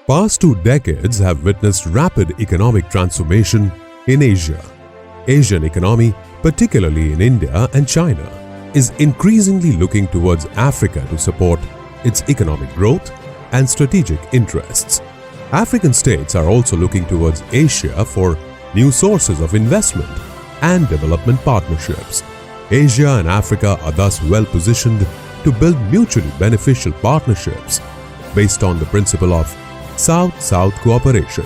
Past 2 decades have witnessed rapid economic transformation in Asia. Asian economy, particularly in India and China, is increasingly looking towards Africa to support its economic growth and strategic interests. African states are also looking towards Asia for new sources of investment and development partnerships. Asia and Africa are thus well positioned to build mutually beneficial partnerships based on the principle of South-South cooperation.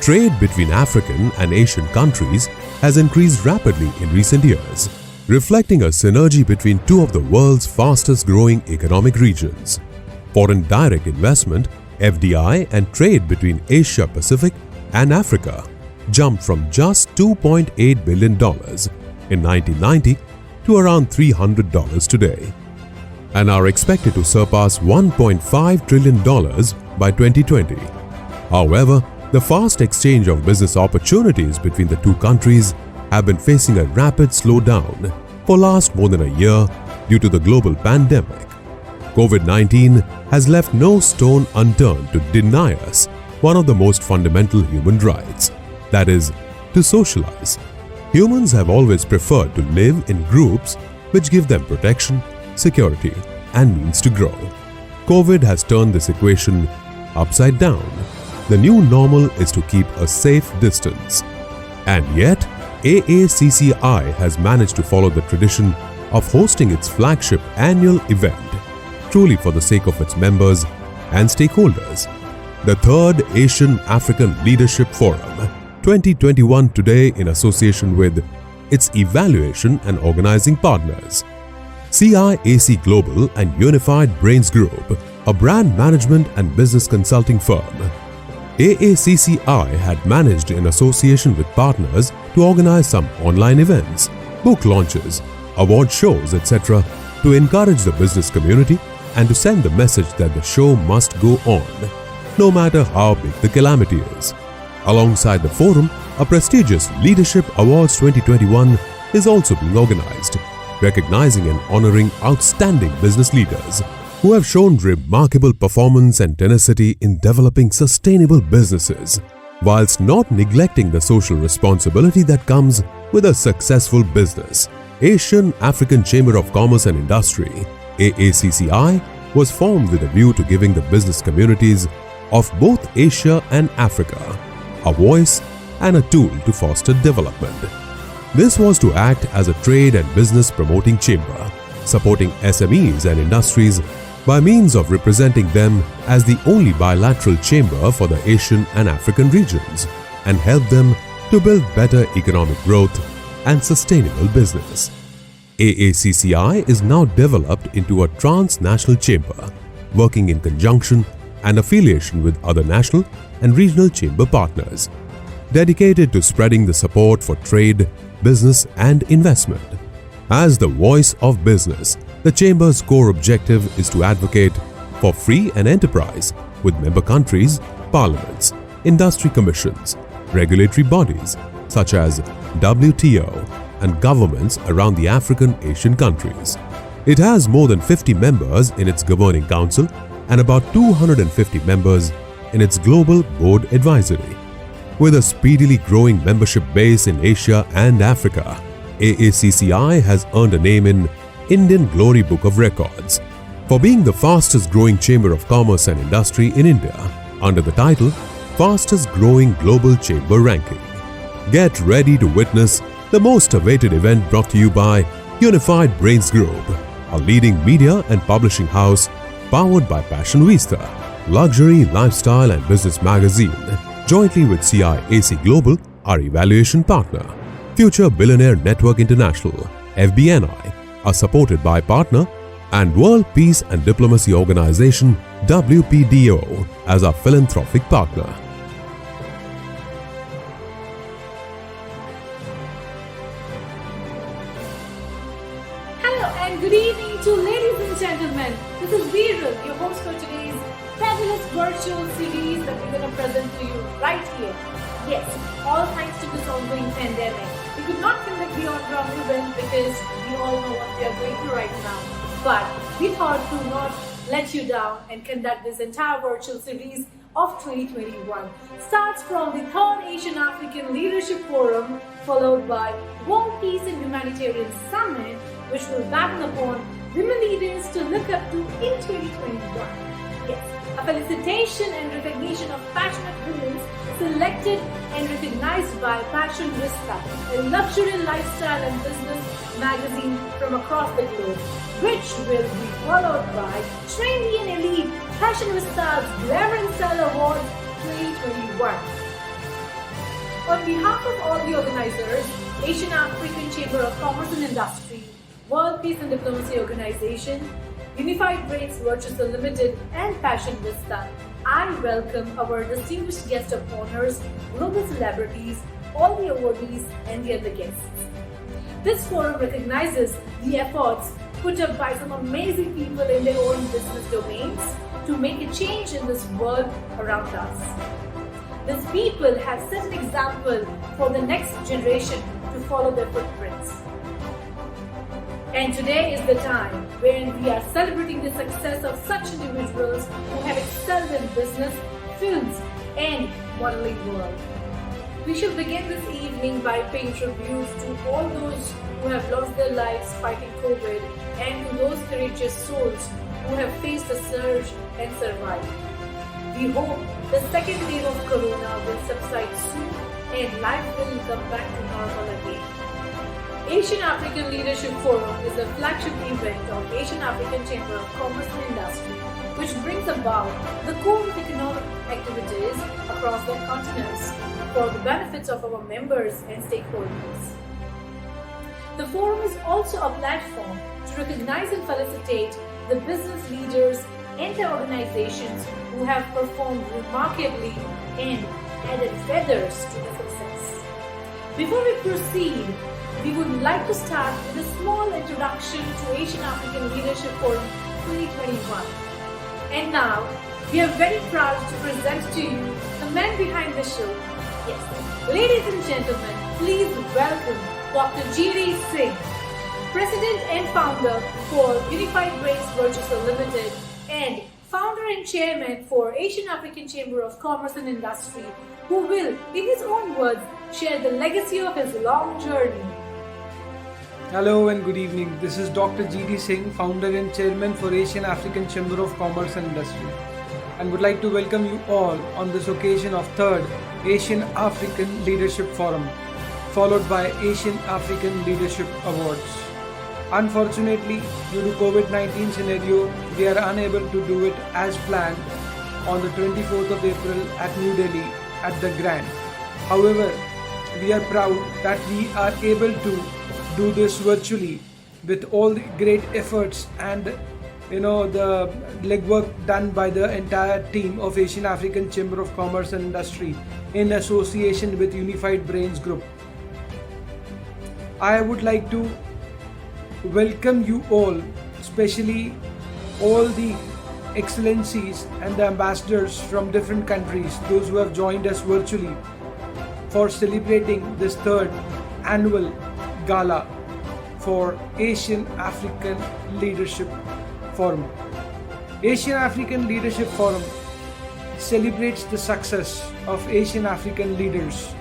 Trade between African and Asian countries has increased rapidly in recent years, reflecting a synergy between two of the world's fastest-growing economic regions. Foreign direct investment (FDI) and trade between Asia Pacific and Africa jumped from just $2.8 billion in 1990 to around $300 today, and are expected to surpass $1.5 trillion by 2020. However, the fast exchange of business opportunities between the two countries have been facing a rapid slowdown for last more than a year due to the global pandemic. COVID-19 has left no stone unturned to deny us one of the most fundamental human rights, that is, to socialize. Humans have always preferred to live in groups which give them protection, security, and means to grow. COVID has turned this equation upside down. The new normal is to keep a safe distance. And yet, AACCI has managed to follow the tradition of hosting its flagship annual event, truly for the sake of its members and stakeholders. The third Asian African Leadership Forum 2021 today in association with its evaluation and organizing partners, CIAC Global and Unified Brainz Group, a brand management and business consulting firm. AACCI had managed in association with partners to organize some online events, book launches, award shows, etc. to encourage the business community and to send the message that the show must go on, no matter how big the calamity is. Alongside the forum, a prestigious Leadership Awards 2021 is also being organized, recognizing and honoring outstanding business leaders who have shown remarkable performance and tenacity in developing sustainable businesses, whilst not neglecting the social responsibility that comes with a successful business. Asian African Chamber of Commerce and Industry, AACCI, was formed with a view to giving the business communities of both Asia and Africa a voice and a tool to foster development. This was to act as a trade and business promoting chamber, supporting SMEs and industries by means of representing them as the only bilateral chamber for the Asian and African regions, and help them to build better economic growth and sustainable business. AACCI is now developed into a transnational chamber, working in conjunction and affiliation with other national and regional chamber partners, dedicated to spreading the support for trade, business and investment. As the voice of business, the Chamber's core objective is to advocate for free and enterprise with member countries, parliaments, industry commissions, regulatory bodies such as WTO and governments around the African Asian countries. It has more than 50 members in its governing council and about 250 members in its global board advisory. With a speedily growing membership base in Asia and Africa, AACCI has earned a name in Indian Glory Book of Records for being the fastest growing Chamber of Commerce and Industry in India under the title Fastest Growing Global Chamber Ranking. Get ready to witness the most awaited event brought to you by Unified Brainz Group, a leading media and publishing house powered by Passion Vista, luxury, lifestyle and business magazine, jointly with CIAC Global, our evaluation partner. Future Billionaire Network International, FBNI, are supported by partner, and World Peace and Diplomacy Organization, WPDO, as our philanthropic partner. Hello and good evening to ladies and gentlemen. This is Vishal, your host for today's fabulous virtual series that we're going to present to you right here. Yes, all thanks to this ongoing pandemic. We could not conduct the on-ground event because we all know what we are going through right now. But we thought to not let you down and conduct this entire virtual series of 2021 starts from the 3rd Asian African Leadership Forum, followed by World Peace and Humanitarian Summit, which will batten upon women leaders to look up to in 2021. Yes, a felicitation and recognition of passionate women selected and recognized by Passion Vista, a luxury lifestyle and business magazine from across the globe, which will be followed by Trendy and Elite Passion Vista's Glamour and Style Awards 2021. On behalf of all the organizers, Asian African Chamber of Commerce and Industry, World Peace and Diplomacy Organization, Unified Brainz Virtues Limited, and Passion Vista, I welcome our distinguished guest of honors, global celebrities, all the awardees, and the other guests. This forum recognizes the efforts put up by some amazing people in their own business domains to make a change in this world around us. These people have set an example for the next generation to follow their footprints. And today is the time when we are celebrating the success of such individuals who have excelled in business, films, and modeling world. We shall begin this evening by paying tribute to all those who have lost their lives fighting COVID and to those courageous souls who have faced the surge and survived. We hope the second wave of Corona will subside soon and life will come back to normal again. Asian African Leadership Forum is a flagship event of Asian African Chamber of Commerce and Industry, which brings about the core of economic activities across the continents for the benefits of our members and stakeholders. The forum is also a platform to recognize and felicitate the business leaders and their organizations who have performed remarkably and added feathers to the success. Before we proceed, we would like to start with a small introduction to Asian African Leadership Forum 2021. And now, we are very proud to present to you the man behind the show. Yes, ladies and gentlemen, please welcome Dr. G.D. Singh, President and Founder for Unified Brainz Virtues Limited and Founder and Chairman for Asian African Chamber of Commerce and Industry, who will, in his own words, share the legacy of his long journey. Hello and good evening. This is Dr. G.D. Singh, Founder and Chairman for Asian African Chamber of Commerce and Industry, and would like to welcome you all on this occasion of 3rd Asian African Leadership Forum, followed by Asian African Leadership Awards. Unfortunately, due to COVID-19 scenario, we are unable to do it as planned on the 24th of April at New Delhi at the Grand. However, we are proud that we are able to do this virtually with all the great efforts and the legwork done by the entire team of Asian African Chamber of Commerce and Industry in association with Unified Brainz Group. I would like to welcome you all, especially all the excellencies and the ambassadors from different countries, those who have joined us virtually for celebrating this 3rd annual Gala for Asian African Leadership Forum. Asian African Leadership Forum celebrates the success of Asian African leaders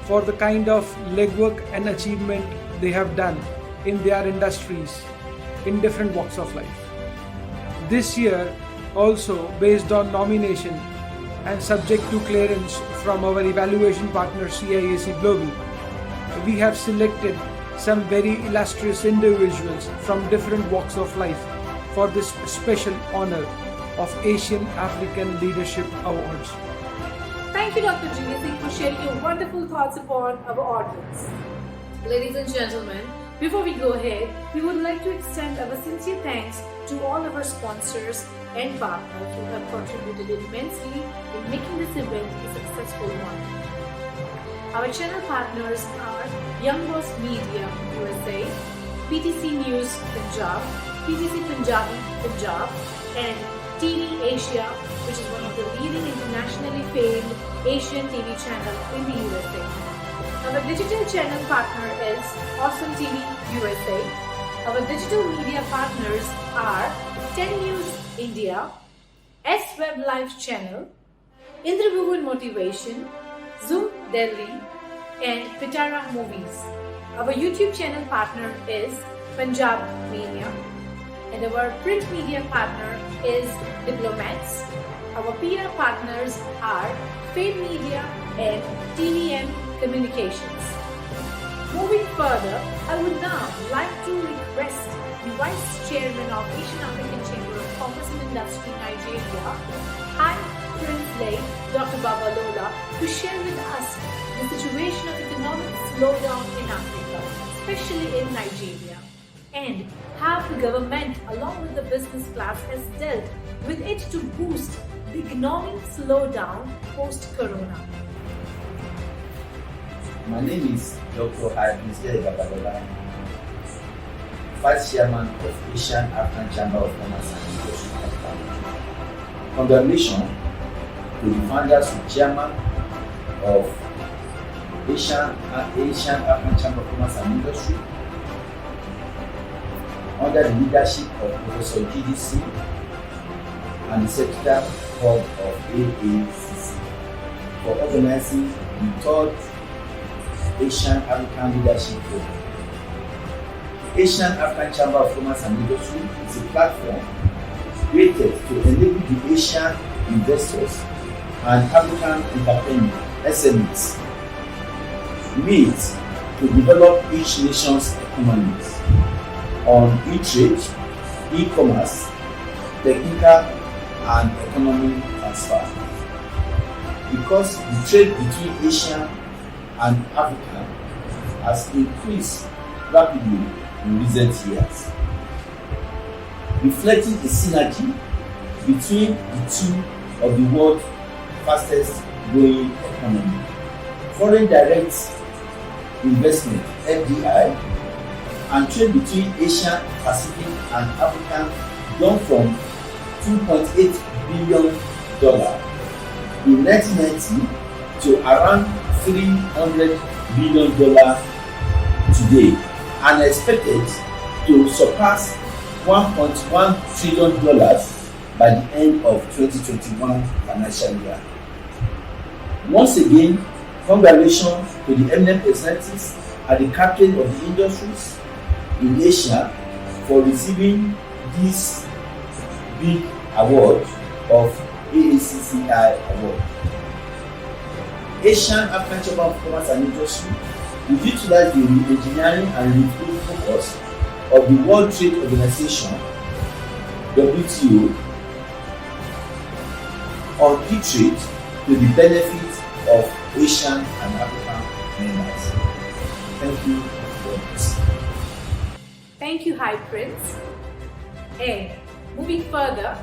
for the kind of legwork and achievement they have done in their industries in different walks of life. This year, also based on nomination and subject to clearance from our evaluation partner CIAC Global, we have selected some very illustrious individuals from different walks of life for this special honor of Asian African Leadership Awards. Thank you, Dr. G.D. Singh, for sharing your wonderful thoughts upon our audience. Ladies and gentlemen, before we go ahead, we would like to extend our sincere thanks to all our sponsors and partners who have contributed immensely in making this event a successful one. Our channel partners are Young Boss Media USA, PTC News Punjab, PTC Punjabi Punjab, and TV Asia, which is one of the leading internationally famed Asian TV channel in the USA. Our digital channel partner is Awesome TV USA. Our digital media partners are 10 News India, S Web Live Channel, Indra Bhuvan Motivation, Zoom Delhi, and Pitara Movies. Our YouTube channel partner is Punjab Media, and our print media partner is Diplomats. Our PR partners are Fame Media and TVM Communications. Moving further, I would now like to request the Vice Chairman of Asian African Chamber of Commerce and Industry, Nigeria, High Prince Late Dr. Babalola, to share with us the situation of economic slowdown in Africa, especially in Nigeria, and how the government, along with the business class, has dealt with it to boost the economic slowdown post-corona. My name is Dr. Priya Singh, Vice Chairman of Asian African Chamber of Commerce and Industry. Congratulations to the founders and chairman of Asian African Chamber of Commerce and Industry, under the leadership of Professor G.D. Singh and the Secretary of AACCI, for organizing the third Asian African Leadership Forum. Asian African Chamber of Commerce and Industry is a platform created to enable the Asian investors and African entrepreneurs, SMEs, meet to develop each nation's economies on e-trade, e-commerce, technical and economic transfer. Because the trade between Asia and Africa has increased rapidly in recent years, reflecting a synergy between the two of the world's fastest growing economy. Foreign direct investment (FDI) and trade between Asia Pacific and Africa gone from $2.8 billion in 1990 to around $300 billion today, and expected to surpass $1.1 trillion by the end of 2021 financial year. Once again, congratulations to the eminent personalities and the captain of the industries in Asia for receiving this big award of AACCI award. Asian African Chamber of Commerce and Industry will utilize the re-engineering and re-building focus of the World Trade Organization (WTO) on e-trade to the benefit of Asian and African members. Thank you for this. Thank you, High Prince. And moving further,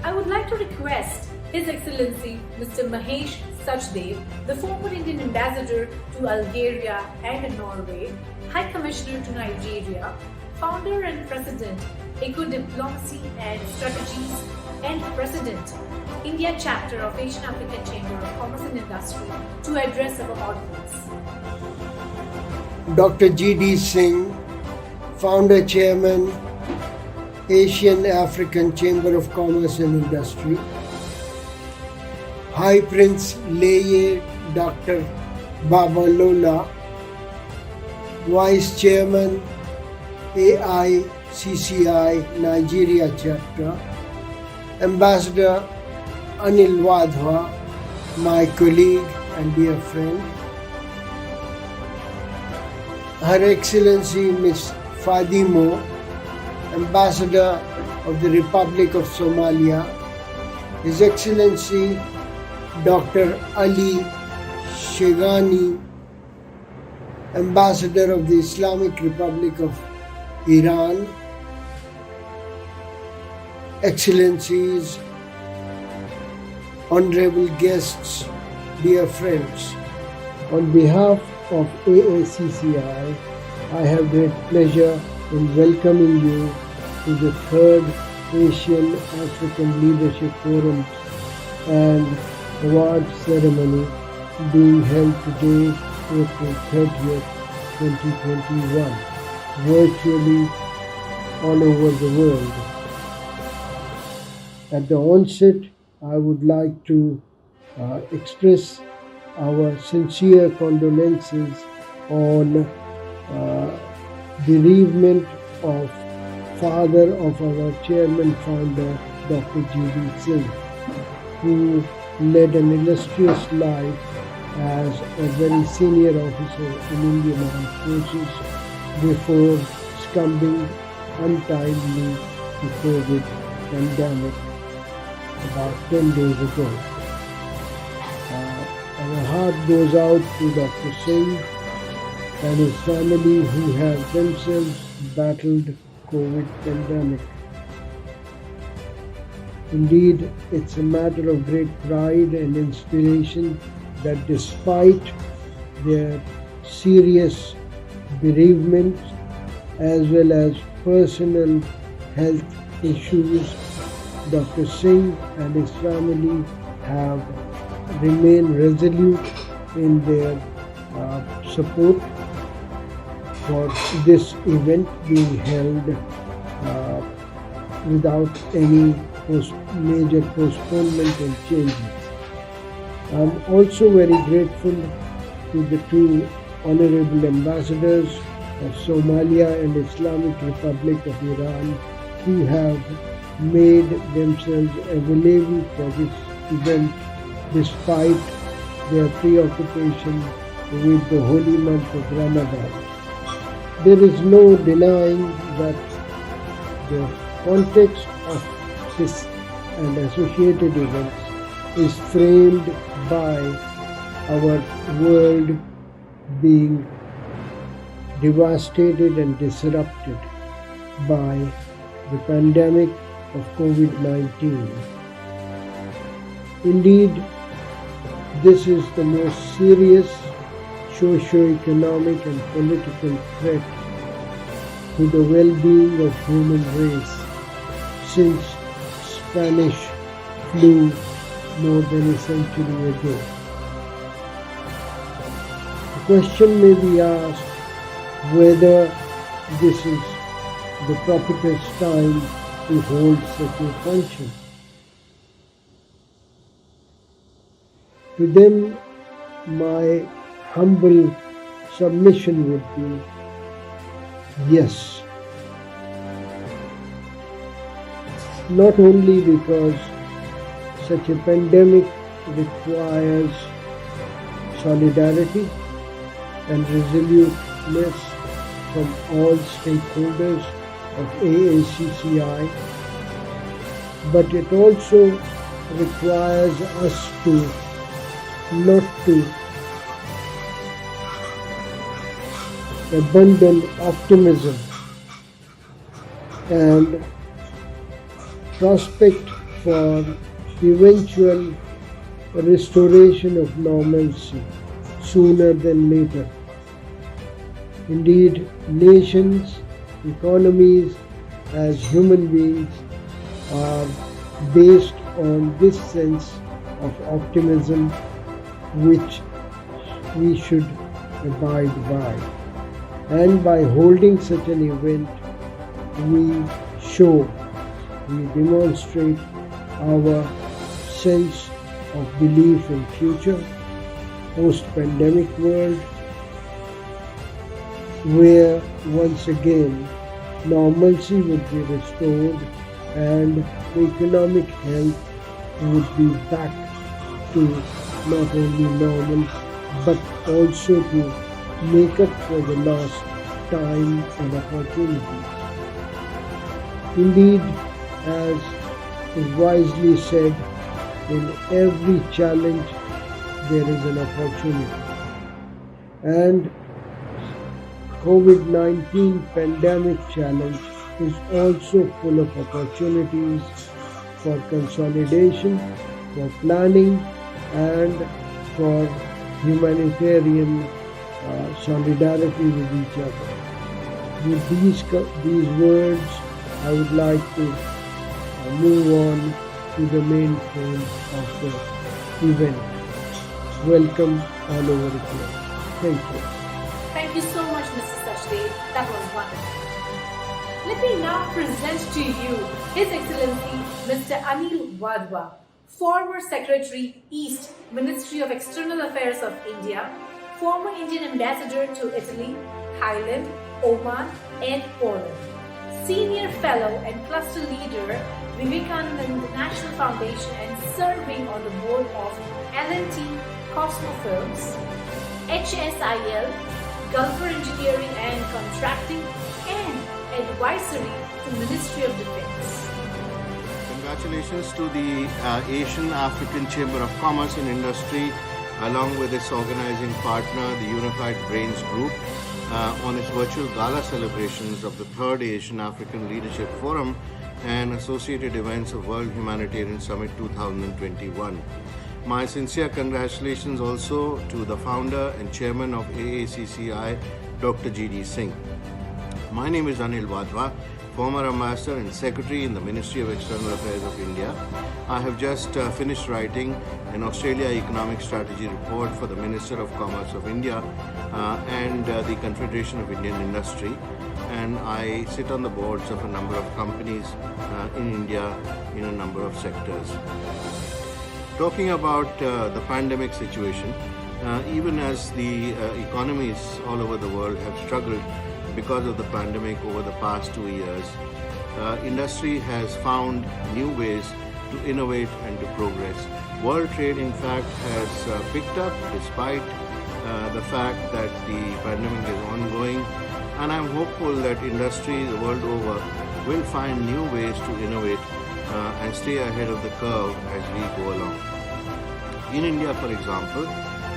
I would like to request His Excellency Mr. Mahesh Sachdev, the former Indian Ambassador to Algeria and Norway, High Commissioner to Nigeria, Founder and President, Eco Diplomacy and Strategies, and President, India Chapter of Asian African Chamber of Commerce and Industry, to address our audience. Dr. G.D. Singh, Founder Chairman, Asian African Chamber of Commerce and Industry, High Prince Leye Dr. Babalola, Vice Chairman, AACCI Nigeria Chapter, Ambassador Anil Wadhwa, my colleague and dear friend, Her Excellency Ms. Fadimo, Ambassador of the Republic of Somalia, His Excellency Dr. Ali Sheghani, Ambassador of the Islamic Republic of Iran, Excellencies, Honorable guests, dear friends, on behalf of AACCI, I have great pleasure in welcoming you to the third Asian African Leadership Forum and award ceremony being held today, April 30th, 2021, virtually all over the world. At the onset, I would like to express our sincere condolences on bereavement of father of our chairman founder, Dr. G.V. Singh, who led an illustrious life as a very senior officer in Indian Armed Forces before succumbing untimely to COVID pandemic about 10 days ago. Our heart goes out to Dr. Singh and his family who have themselves battled COVID pandemic. Indeed, it's a matter of great pride and inspiration that despite their serious bereavement as well as personal health issues, Dr. Singh and his family have remained resolute in their support for this event being held without any major postponement and changes. I'm also very grateful to the two honorable ambassadors of Somalia and Islamic Republic of Iran who have made themselves available for this event despite their preoccupation with the holy month of Ramadan. There is no denying that the context of this and associated events is framed by our world being devastated and disrupted by the pandemic of COVID-19. Indeed, this is the most serious socio-economic and political threat to the well-being of human race since Spanish flu more than a century ago. The question may be asked whether this is the propitious time to hold such a function. To them, my humble submission would be yes. Not only because such a pandemic requires solidarity and resoluteness from all stakeholders of AACCI, but it also requires us to not to abandon optimism and prospect for eventual restoration of normalcy sooner than later. Indeed, nations, economies, as human beings are based on this sense of optimism which we should abide by. And by holding such an event, we demonstrate our sense of belief in future, post-pandemic world, where once again normalcy would be restored and the economic health would be back to not only normal but also to make up for the lost time and opportunities. Indeed, as is wisely said, in every challenge there is an opportunity. And COVID-19 pandemic challenge is also full of opportunities for consolidation, for planning, and for humanitarian solidarity with each other. With these words, I would like to move on to the main frame of the event. Welcome all over again. Thank you. Thank you so much, Mr. Sachdev. That was wonderful. Let me now present to you His Excellency Mr. Anil Wadhwa, former Secretary East, Ministry of External Affairs of India, former Indian Ambassador to Italy, Thailand, Oman and Poland, Senior Fellow and Cluster Leader, Vivekananda International Foundation and serving on the board of L&T Cosmo Films, HSIL, Gulfer Engineering and Contracting and Advisory to Ministry of Defense. Congratulations to the Asian African Chamber of Commerce and Industry along with its organizing partner, the Unified Brainz Group, on its virtual gala celebrations of the 3rd Asian African Leadership Forum and associated events of World Humanitarian Summit 2021. My sincere congratulations also to the founder and chairman of AACCI, Dr. G.D. Singh. My name is Anil Wadhwa, former ambassador and secretary in the Ministry of External Affairs of India. I have just finished writing an Australia Economic Strategy report for the Minister of Commerce of India and the Confederation of Indian Industry, and I sit on the boards of a number of companies in India in a number of sectors. Talking about the pandemic situation, even as the economies all over the world have struggled because of the pandemic over the past 2 years, industry has found new ways to innovate and to progress. World trade, in fact, has picked up despite the fact that the pandemic is ongoing, and I'm hopeful that industry the world over will find new ways to innovate and stay ahead of the curve as we go along. In India, for example,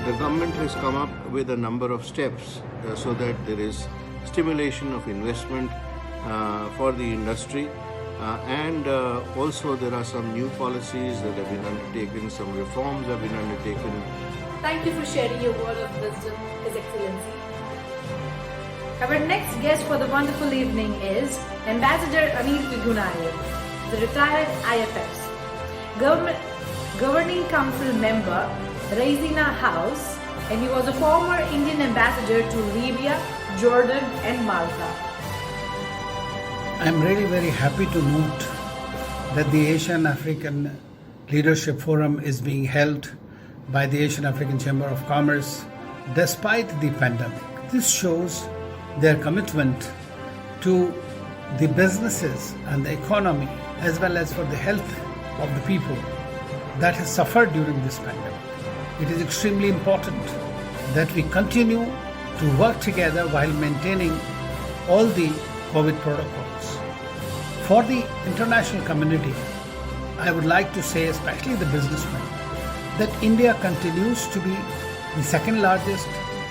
the government has come up with a number of steps so that there is stimulation of investment for the industry, and also there are some new policies that have been undertaken, some reforms have been undertaken. Thank you for sharing your word of wisdom, His Excellency. Our next guest for the wonderful evening is Ambassador Anil Vigunayan, the retired IFS, Governing Council member, Raisina House, and he was a former Indian ambassador to Libya, Jordan and Malta. I'm really very happy to note that the Asian African Leadership Forum is being held by the Asian African Chamber of Commerce despite the pandemic. This shows their commitment to the businesses and the economy as well as for the health of the people that has suffered during this pandemic. It is extremely important that we continue to work together while maintaining all the COVID protocols. For the international community, I would like to say, especially the businessmen, that India continues to be the second largest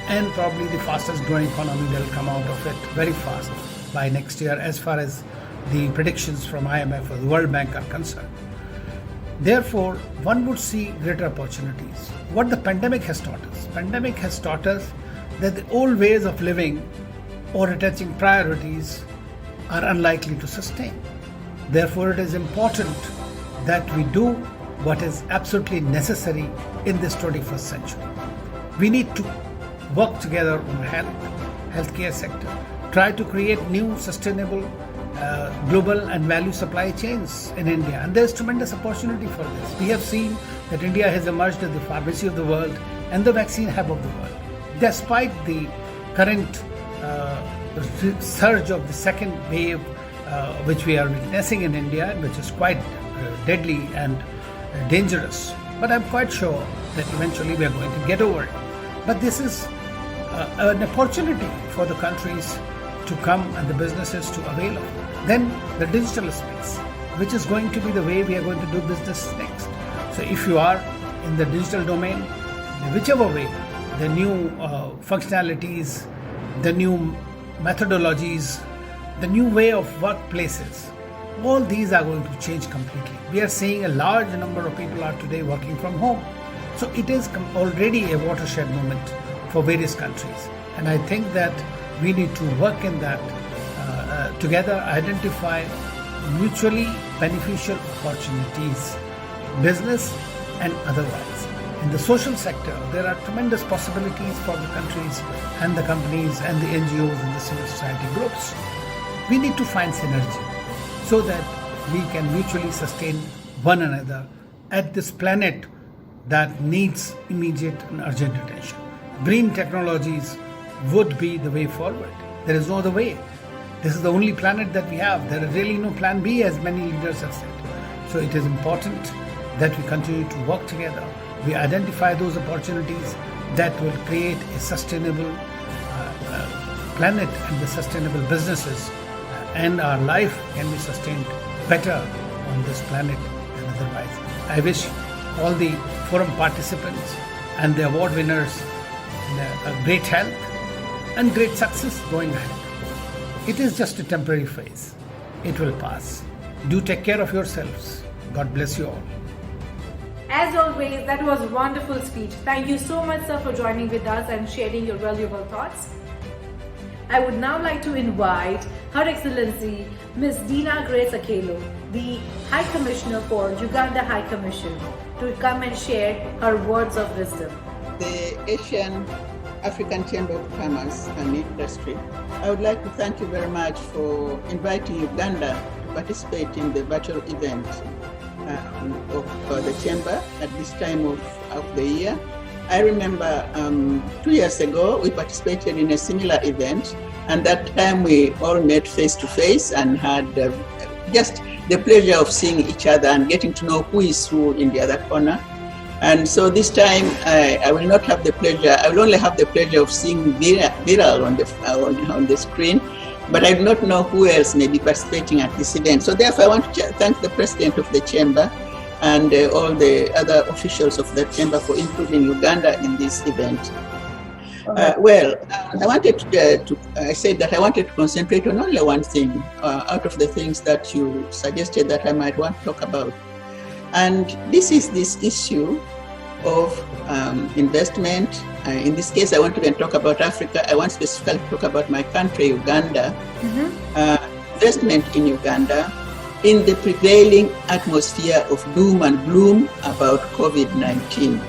and probably the fastest growing economy that will come out of it very fast by next year as far as the predictions from IMF or the World Bank are concerned. Therefore, one would see greater opportunities. What the pandemic has taught us? Pandemic has taught us that the old ways of living or attaching priorities are unlikely to sustain. Therefore, it is important that we do what is absolutely necessary in this 21st century. We need to work together on healthcare sector, try to create new sustainable global and value supply chains in India, and there is tremendous opportunity for this. We have seen that India has emerged as the pharmacy of the world and the vaccine hub of the world. Despite the current surge of the second wave which we are witnessing in India, which is quite deadly and dangerous, but I'm quite sure that eventually we are going to get over it. But this is an opportunity for the countries to come and the businesses to avail of it. Then the digital space, which is going to be the way we are going to do business next. So if you are in the digital domain, whichever way, the new functionalities, the new methodologies, the new way of workplaces, all these are going to change completely. We are seeing a large number of people are today working from home. So it is already a watershed moment for various countries. And I think that we need to work in that together, identify mutually beneficial opportunities, business and otherwise. In the social sector, there are tremendous possibilities for the countries and the companies and the NGOs and the civil society groups. We need to find synergy so that we can mutually sustain one another at this planet that needs immediate and urgent attention. Green technologies would be the way forward. There is no other way. This is the only planet that we have. There is really no plan B, as many leaders have said. So it is important that we continue to work together. We identify those opportunities that will create a sustainable planet and the sustainable businesses, and our life can be sustained better on this planet than otherwise. I wish all the forum participants and the award winners a great health and great success going ahead. It is just a temporary phase. It will pass. Do take care of yourselves. God bless you all. As always, that was a wonderful speech. Thank you so much, sir, for joining with us and sharing your valuable thoughts. I would now like to invite Her Excellency Ms. Dina Grace Akelo, the High Commissioner for Uganda High Commission, to come and share her words of wisdom. The Asian African Chamber of Commerce and Industry, I would like to thank you very much for inviting Uganda to participate in the virtual event of the Chamber at this time of the year. I remember 2 years ago, we participated in a similar event, and that time we all met face to face and had just the pleasure of seeing each other and getting to know who is who in the other corner. And so this time, I will not have the pleasure, I will only have the pleasure of seeing Vishal on the screen, but I do not know who else may be participating at this event. So therefore, I want to thank the President of the Chamber and all the other officials of the Chamber for including Uganda in this event. I said that I wanted to concentrate on only one thing out of the things that you suggested that I might want to talk about. And this is this issue of investment. In this case, I want to talk about Africa. I want specifically to talk about my country, Uganda. Investment in Uganda in the prevailing atmosphere of doom and gloom about COVID-19.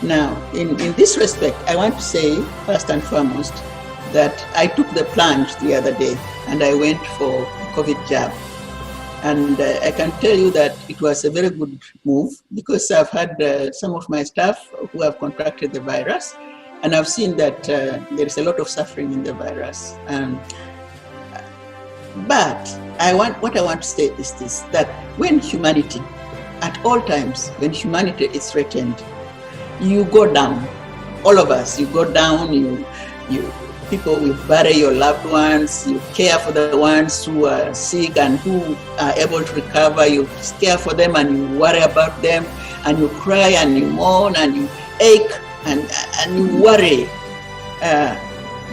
Now, in this respect, I want to say, first and foremost, that I took the plunge the other day and I went for a COVID jab. And I can tell you that it was a very good move because I've had some of my staff who have contracted the virus, and I've seen that there is a lot of suffering in the virus. But what I want to say is this, that when humanity, at all times, when humanity is threatened, you go down. All of us, you go down, people will bury your loved ones, you care for the ones who are sick and who are able to recover, you care for them and you worry about them, and you cry and you mourn and you ache and you worry.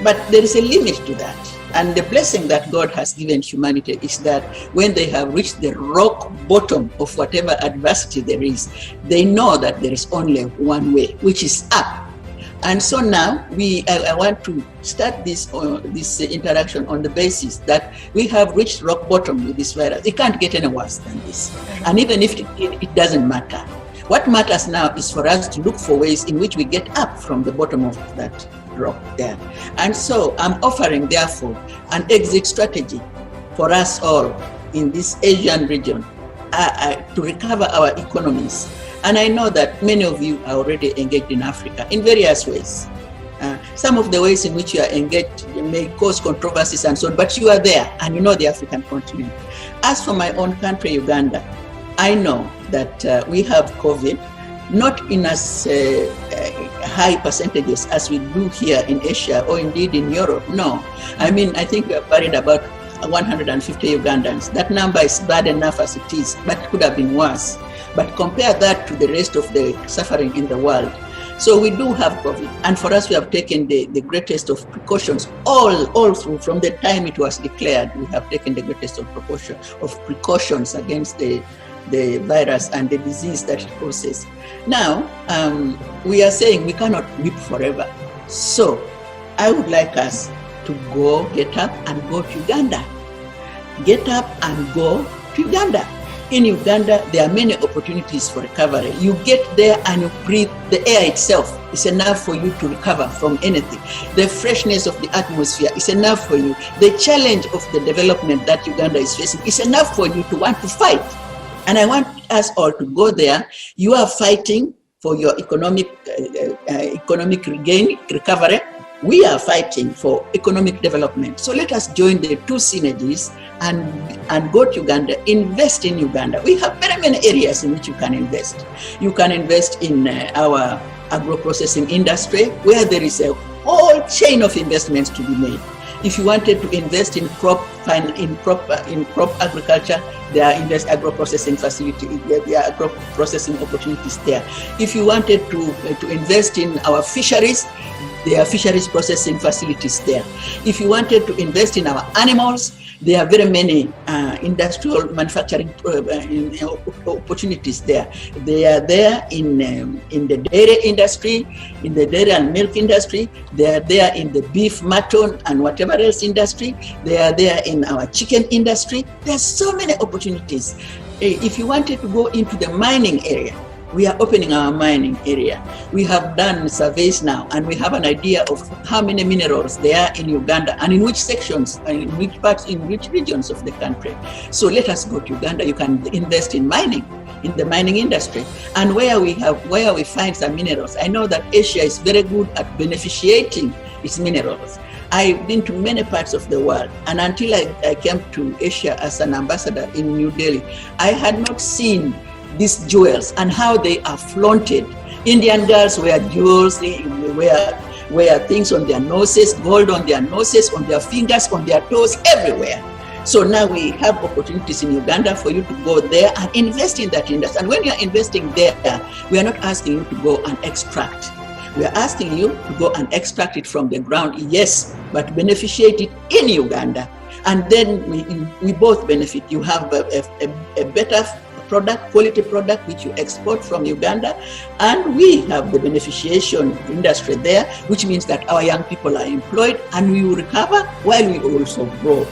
But there is a limit to that. And the blessing that God has given humanity is that when they have reached the rock bottom of whatever adversity there is, they know that there is only one way, which is up. And so now I want to start this interaction on the basis that we have reached rock bottom with this virus. It can't get any worse than this. And even if it doesn't matter. What matters now is for us to look for ways in which we get up from the bottom of that rock there. And so I'm offering, therefore, an exit strategy for us all in this Asian region to recover our economies. And I know that many of you are already engaged in Africa in various ways. Some of the ways in which you are engaged may cause controversies and so on, but you are there and you know the African continent. As for my own country, Uganda, I know that we have COVID, not in as high percentages as we do here in Asia or indeed in Europe. No. I mean, I think we are worried about 150 Ugandans. That number is bad enough as it is, but it could have been worse. But compare that to the rest of the suffering in the world. So we do have COVID. And for us, we have taken the greatest of precautions all through from the time it was declared. We have taken the greatest of precautions against the virus and the disease that it causes. Now, we are saying we cannot weep forever. So I would like us to get up and go to Uganda. Get up and go to Uganda. In Uganda, there are many opportunities for recovery. You get there and you breathe. The air itself is enough for you to recover from anything. The freshness of the atmosphere is enough for you. The challenge of the development that Uganda is facing is enough for you to want to fight. And I want us all to go there. You are fighting for your economic recovery. We are fighting for economic development. So let us join the two synergies and go to Uganda, invest in Uganda. We have very many areas in which you can invest. You can invest in our agro-processing industry, where there is a whole chain of investments to be made. If you wanted to invest in crop agriculture, there are agro-processing facilities, there are agro-processing opportunities there. If you wanted to invest in our fisheries, there are fisheries processing facilities there. If you wanted to invest in our animals, there are very many industrial manufacturing opportunities there. They are there in the dairy industry, in the dairy and milk industry. They are there in the beef, mutton, and whatever else industry. They are there in our chicken industry. There are so many opportunities. If you wanted to go into the mining area, we are opening our mining area. We have done surveys now, and we have an idea of how many minerals there are in Uganda and in which sections, and in which parts, in which regions of the country. So let us go to Uganda. You can invest in mining, in the mining industry, and where we find some minerals. I know that Asia is very good at beneficiating its minerals. I've been to many parts of the world, and until I came to Asia as an ambassador in New Delhi, I had not seen these jewels and how they are flaunted. Indian girls wear jewels, they wear things on their noses, gold on their noses, on their fingers, on their toes, everywhere. So now we have opportunities in Uganda for you to go there and invest in that industry. And when you're investing there, we are not asking you to go and extract. We are asking you to go and extract it from the ground, yes, but beneficiate it in Uganda. And then we both benefit. You have a better quality product which you export from Uganda, and we have the beneficiation industry there, which means that our young people are employed and we will recover while we also grow.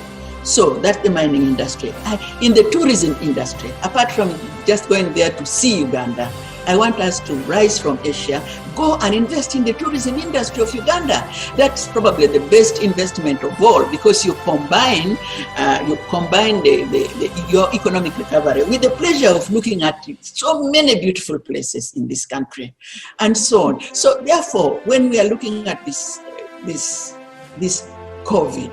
So that's the mining industry. In the tourism industry, apart from just going there to see Uganda, I want us to rise from Asia, go and invest in the tourism industry of Uganda. That's probably the best investment of all, because you combine your economic recovery with the pleasure of looking at so many beautiful places in this country, and so on. So therefore, when we are looking at this COVID,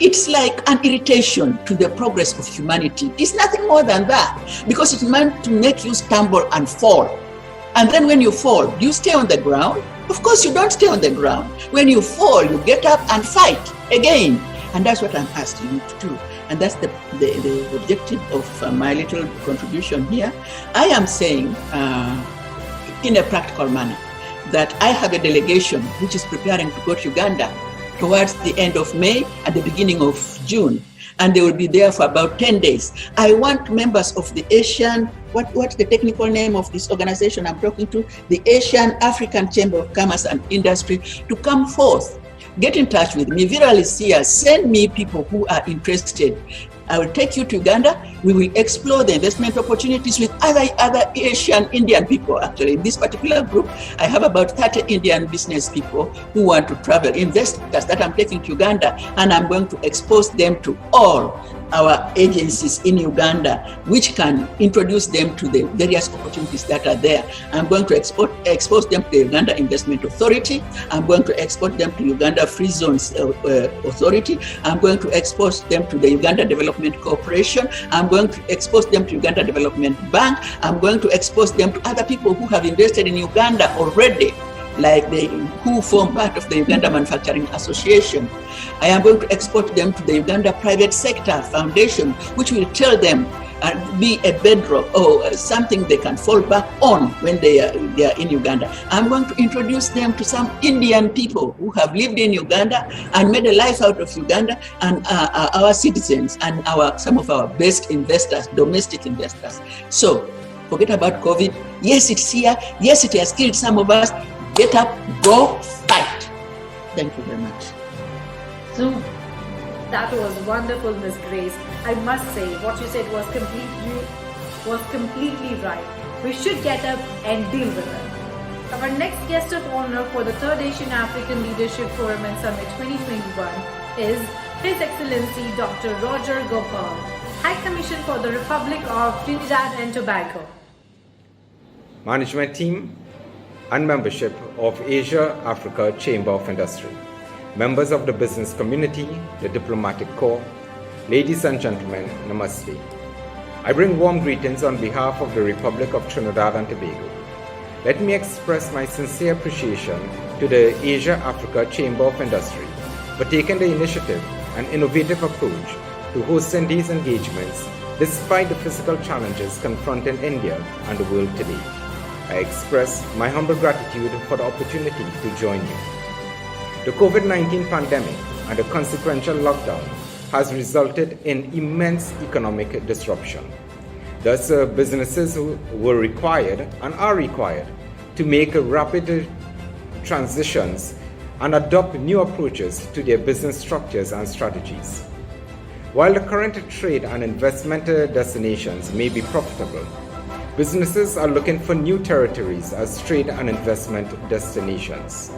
it's like an irritation to the progress of humanity. It's nothing more than that, because it's meant to make you stumble and fall. And then when you fall, do you stay on the ground? Of course you don't stay on the ground. When you fall, you get up and fight again. And that's what I'm asking you to do. And that's the objective of my little contribution here. I am saying in a practical manner that I have a delegation which is preparing to go to Uganda towards the end of May and the beginning of June. And they will be there for about 10 days. I want members of the Asian, what's the technical name of this organization I'm talking to? The Asian African Chamber of Commerce and Industry to come forth. Get in touch with me. Viral is here. Send me people who are interested. I will take you to Uganda. We will explore the investment opportunities with other Asian Indian people. Actually, in this particular group, I have about 30 Indian business people who want to travel, investors that I'm taking to Uganda, and I'm going to expose them to all our agencies in Uganda, which can introduce them to the various opportunities that are there. I'm going to expose them to the Uganda Investment Authority. I'm going to expose them to Uganda Free Zones Authority. I'm going to expose them to the Uganda Development Corporation. I'm going to expose them to Uganda Development Bank. I'm going to expose them to other people who have invested in Uganda already, like who form part of the Uganda Manufacturing Association. I am going to export them to the Uganda Private Sector Foundation, which will tell them be a bedrock or something they can fall back on when they are in Uganda. I'm going to introduce them to some Indian people who have lived in Uganda and made a life out of Uganda, and our citizens and some of our best investors, domestic investors. So forget about COVID. Yes, it's here. Yes, it has killed some of us. Get up, go, fight. Thank you very much. So that was wonderful, Miss Grace. I must say, what you said was completely right. We should get up and deal with it. Our next guest of honor for the 3rd Asian African Leadership Forum and Summit 2021 is His Excellency Dr. Roger Gopal, High Commission for the Republic of Trinidad and Tobago. Management team and membership of Asia-Africa Chamber of Industry, members of the business community, the diplomatic corps, ladies and gentlemen, namaste. I bring warm greetings on behalf of the Republic of Trinidad and Tobago. Let me express my sincere appreciation to the Asia-Africa Chamber of Industry for taking the initiative and innovative approach to hosting these engagements despite the physical challenges confronting India and the world today. I express my humble gratitude for the opportunity to join you. The COVID-19 pandemic and the consequential lockdown has resulted in immense economic disruption. Thus, businesses were required and are required to make rapid transitions and adopt new approaches to their business structures and strategies. While the current trade and investment destinations may be profitable, businesses are looking for new territories as trade and investment destinations.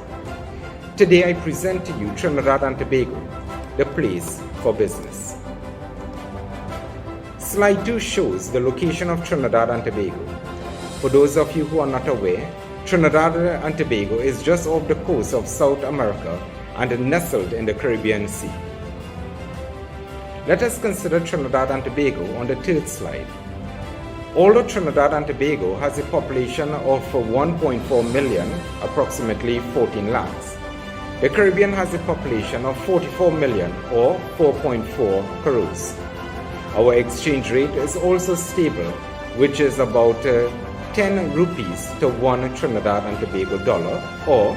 Today I present to you Trinidad and Tobago, the place for business. Slide 2 shows the location of Trinidad and Tobago. For those of you who are not aware, Trinidad and Tobago is just off the coast of South America and nestled in the Caribbean Sea. Let us consider Trinidad and Tobago on the third slide. Although Trinidad and Tobago has a population of 1.4 million, approximately 14 lakhs, the Caribbean has a population of 44 million or 4.4 crores. Our exchange rate is also stable, which is about 10 rupees to 1 Trinidad and Tobago dollar or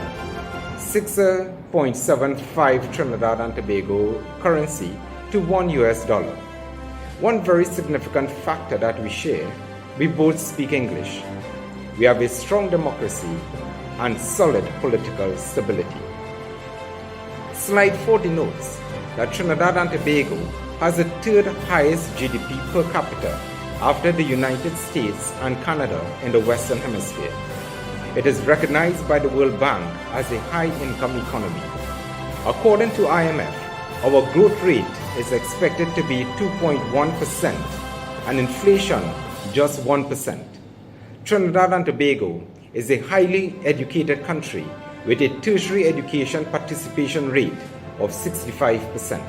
6.75 Trinidad and Tobago currency to 1 US dollar. One very significant factor that we share, we both speak English. We have a strong democracy and solid political stability. Slide 4 denotes that Trinidad and Tobago has the third highest GDP per capita after the United States and Canada in the Western Hemisphere. It is recognized by the World Bank as a high-income economy. According to IMF, our growth rate is expected to be 2.1% and inflation just 1%. Trinidad and Tobago is a highly educated country with a tertiary education participation rate of 65%.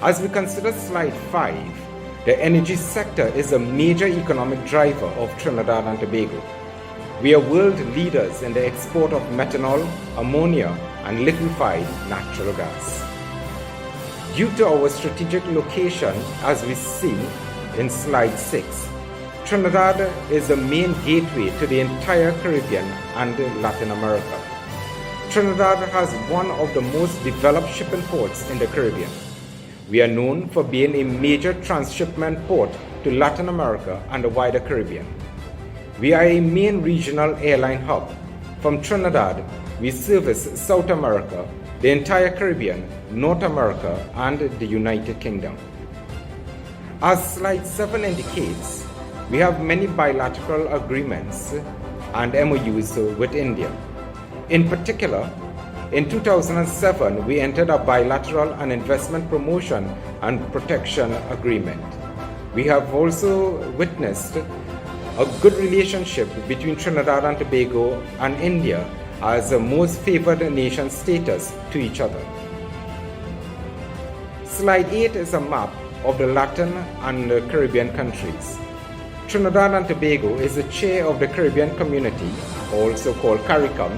As we consider slide 5, the energy sector is a major economic driver of Trinidad and Tobago. We are world leaders in the export of methanol, ammonia, and liquefied natural gas. Due to our strategic location, as we see in slide 6, Trinidad is the main gateway to the entire Caribbean and Latin America. Trinidad has one of the most developed shipping ports in the Caribbean. We are known for being a major transshipment port to Latin America and the wider Caribbean. We are a main regional airline hub. From Trinidad, we service South America, the entire Caribbean, North America, and the United Kingdom. As slide 7 indicates, we have many bilateral agreements and MOUs with India. In particular, in 2007, we entered a bilateral and investment promotion and protection agreement. We have also witnessed a good relationship between Trinidad and Tobago and India as a most favored nation status to each other. Slide 8 is a map of the Latin and Caribbean countries. Trinidad and Tobago is the chair of the Caribbean Community, also called CARICOM,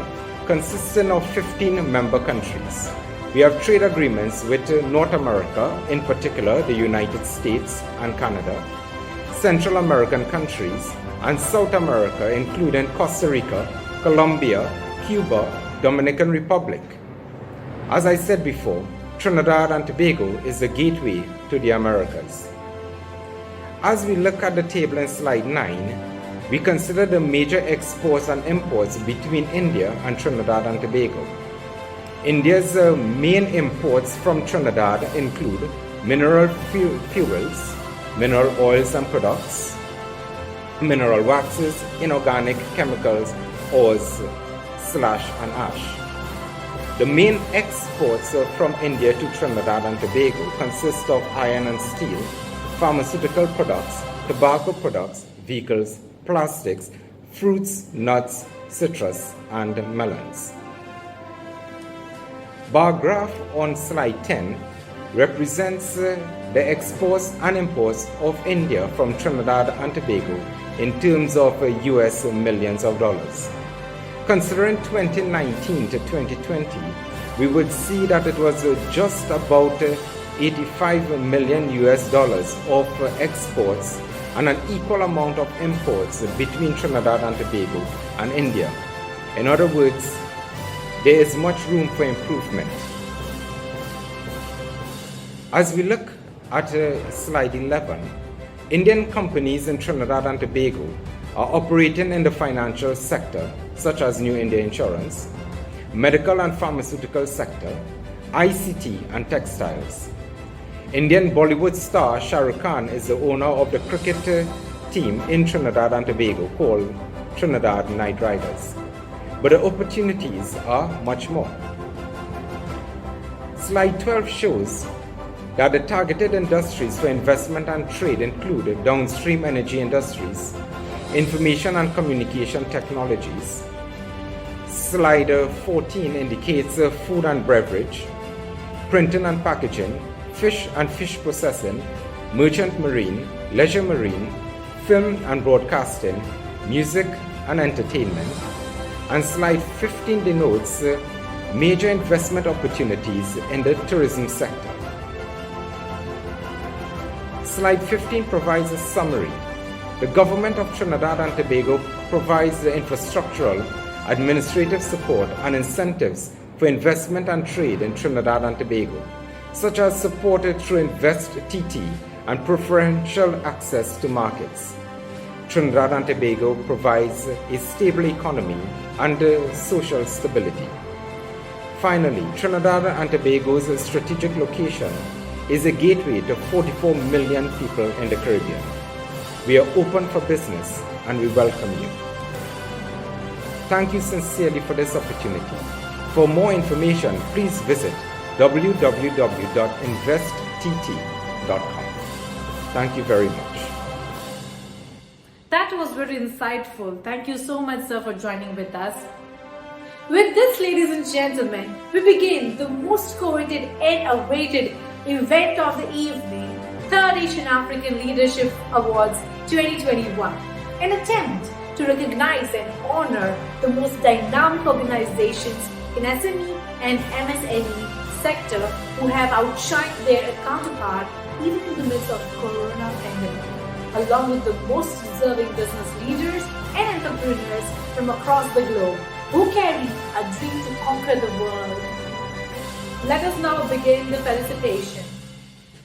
consisting of 15 member countries. We have trade agreements with North America, in particular the United States and Canada, Central American countries, and South America, including Costa Rica, Colombia, Cuba, Dominican Republic. As I said before, Trinidad and Tobago is the gateway to the Americas. As we look at the table in slide 9, we consider the major exports and imports between India and Trinidad and Tobago. India's main imports from Trinidad include mineral fuels, mineral oils and products, mineral waxes, inorganic chemicals, ores, slash and ash. The main exports from India to Trinidad and Tobago consist of iron and steel, pharmaceutical products, tobacco products, vehicles, plastics, fruits, nuts, citrus, and melons. Bar graph on slide 10 represents the exports and imports of India from Trinidad and Tobago in terms of US millions of dollars. Considering 2019 to 2020, we would see that it was just about 85 million US dollars of exports and an equal amount of imports between Trinidad and Tobago and India. In other words, there is much room for improvement. As we look at slide 11, Indian companies in Trinidad and Tobago are operating in the financial sector, such as New India Insurance, medical and pharmaceutical sector, ICT and textiles. Indian Bollywood star Shah Rukh Khan is the owner of the cricket team in Trinidad and Tobago called Trinidad Knight Riders. But the opportunities are much more. Slide 12 shows that the targeted industries for investment and trade include downstream energy industries, information and communication technologies. Slide 14 indicates food and beverage, printing and packaging, fish and fish processing, merchant marine, leisure marine, film and broadcasting, music and entertainment. And slide 15 denotes major investment opportunities in the tourism sector. Slide 15 provides a summary. The government of Trinidad and Tobago provides the infrastructural, administrative support and incentives for investment and trade in Trinidad and Tobago, such as supported through Invest TT and preferential access to markets. Trinidad and Tobago provides a stable economy and social stability. Finally, Trinidad and Tobago's strategic location is a gateway to 44 million people in the Caribbean. We are open for business and we welcome you. Thank you sincerely for this opportunity. For more information, please visit www.investt.com. Thank you very much. That was very insightful. Thank you so much, sir, for joining with us. With this, ladies and gentlemen, we begin the most coveted and awaited event of the evening, 3rd Asian African Leadership Awards 2021, an attempt to recognize and honor the most dynamic organizations in SME and MSME sector who have outshined their counterpart even in the midst of corona pandemic, along with the most deserving business leaders and entrepreneurs from across the globe who carry a dream to conquer the world. Let us now begin the felicitation.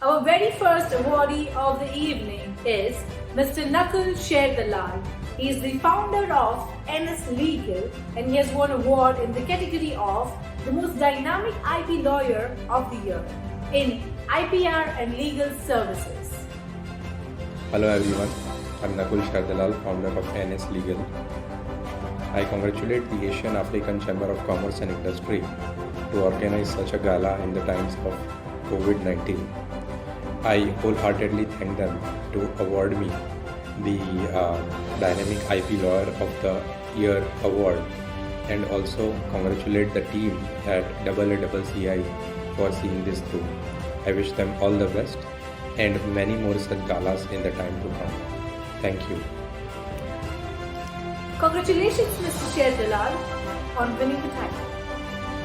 Our very first awardee of the evening is Mr. Nakul Sherdalal. He is the founder of NS Legal and he has won an award in the category of the most dynamic IP lawyer of the year in IPR and legal services. Hello everyone, I'm Nakul Sherdalal, founder of NS Legal. I congratulate the Asian African Chamber of Commerce and Industry to organize such a gala in the times of COVID-19. I wholeheartedly thank them to award me the Dynamic IP Lawyer of the Year award and also congratulate the team at AACCI for seeing this through. I wish them all the best and many more such galas in the time to come. Thank you. Congratulations, Mr. Sherdalal, on winning the title.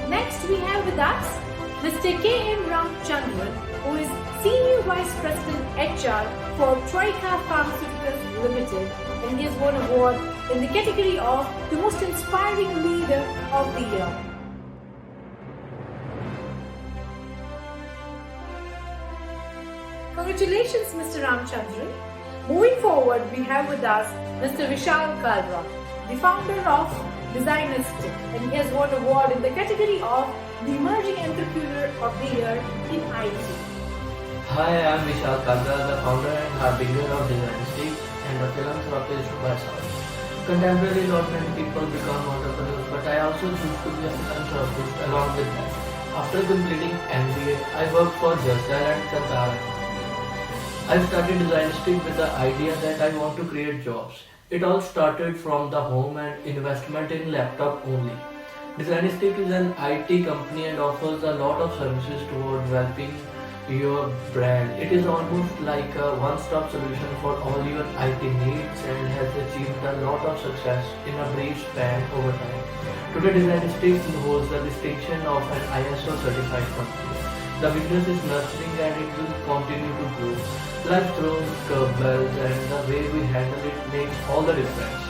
Next, we have with us Mr. K.M. Ramchandran, who is Senior Vice President HR for Troika Pharmaceuticals Limited, and he has won an award in the category of the Most Inspiring Leader of the Year. Congratulations, Mr. Ramchandran. Moving forward, we have with us Mr. Vishal Kalra, the founder of Designistic, and he has won an award in the category of the Emerging Entrepreneur of the Year in IT. Hi, I am Vishal Kalra, the founder and harbinger of Designistic and a philanthropist by soul. Contemporarily, not many people become entrepreneurs, but I also choose to be a philanthropist along with them. After completing MBA, I worked for Just Dial and Qatar. I started Designistic with the idea that I want to create jobs. It all started from the home and investment in laptop only. Designistic is an IT company and offers a lot of services toward developing your brand. It is almost like a one-stop solution for all your IT needs and has achieved a lot of success in a brief span over time. Today, Designistic holds the distinction of an ISO certified company. The business is nurturing and it will continue to grow. Life throws curveballs and the way we handle it makes all the difference.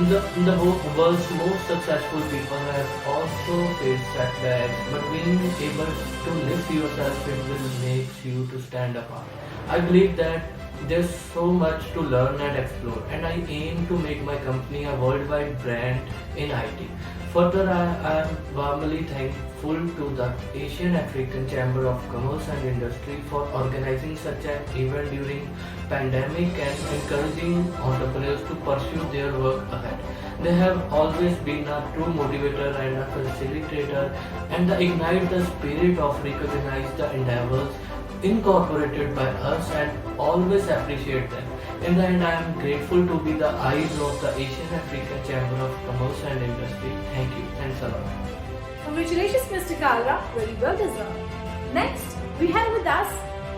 The world's most successful people have also faced setbacks, but being able to lift yourself it will make you to stand apart. I believe that there's so much to learn and explore, and I aim to make my company a worldwide brand in IT. Further, I am warmly thankful to the Asian African Chamber of Commerce and Industry for organizing such an event during pandemic and encouraging entrepreneurs to pursue their work ahead. They have always been a true motivator and a facilitator, and they ignite the spirit of recognize the endeavors incorporated by us and always appreciate them. In the end, I am grateful to be the eyes of the Asian African Chamber of Commerce and Industry. Thank you. Thanks a lot. Congratulations, Mr. Kalra. Very well deserved. Next, we have with us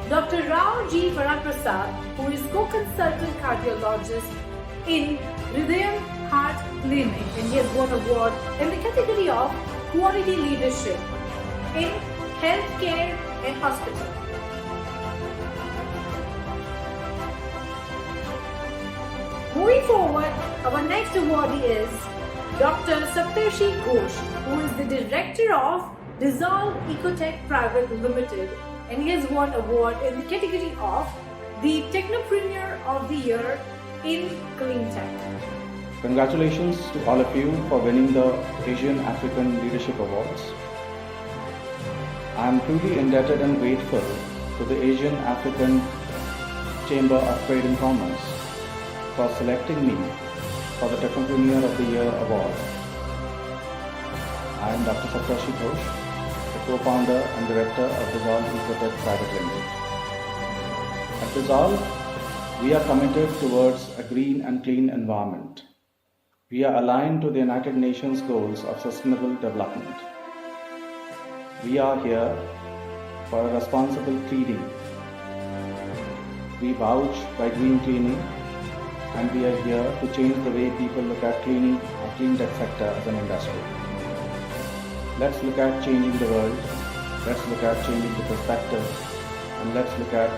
Dr. Rao G. Varaprasad, who is co-consultant cardiologist in Hridayam Heart Clinic, and he has won an award in the category of Quality Leadership in Healthcare and Hospital. Moving forward, our next awardee is Dr. Saptarshi Ghosh, who is the director of Dissolve Ecotech Private Limited, and he has won award in the category of the Technopreneur of the Year in Clean Tech. Congratulations to all of you for winning the Asian African Leadership Awards. I am truly indebted and grateful to the Asian African Chamber of Trade and Commerce for selecting me for the Technopreneur of the Year award. I am Dr. Saptarshi Ghosh, the co-founder and director of Dissolve Ecotech Private Limited. At Dissolve, we are committed towards a green and clean environment. We are aligned to the United Nations goals of sustainable development. We are here for a responsible cleaning. We vouch by green cleaning, and we are here to change the way people look at cleaning or clean tech sector as an industry. Let's look at changing the world, let's look at changing the perspective, and let's look at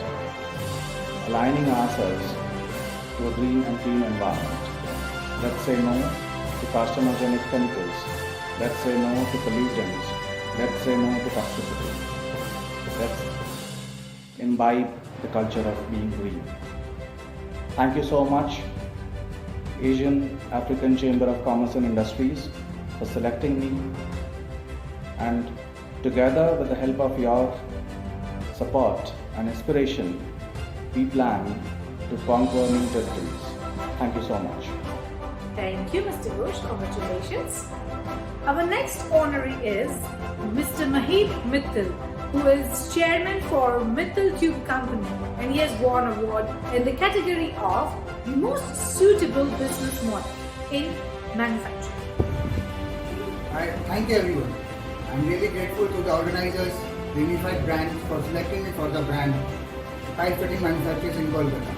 aligning ourselves to a green and clean environment. Let's say no to carcinogenic chemicals, let's say no to pollutants, let's say no to toxicity. Let's imbibe the culture of being green. Thank you so much, Asian African Chamber of Commerce and Industries, for selecting me, and together with the help of your support and inspiration, we plan to conquer new territories. Thank you so much. Thank you, Mr. Ghosh. Congratulations. Our next honoree is Mr. Mahit Mittal, who is chairman for Mittal Tube Company, and he has won an award in the category of the most suitable business model in manufacturing. Thank you everyone. I'm really grateful to the organizers, the Unified Brand, for selecting me for the brand Pipe Fitting Manufacturers in Kolkata.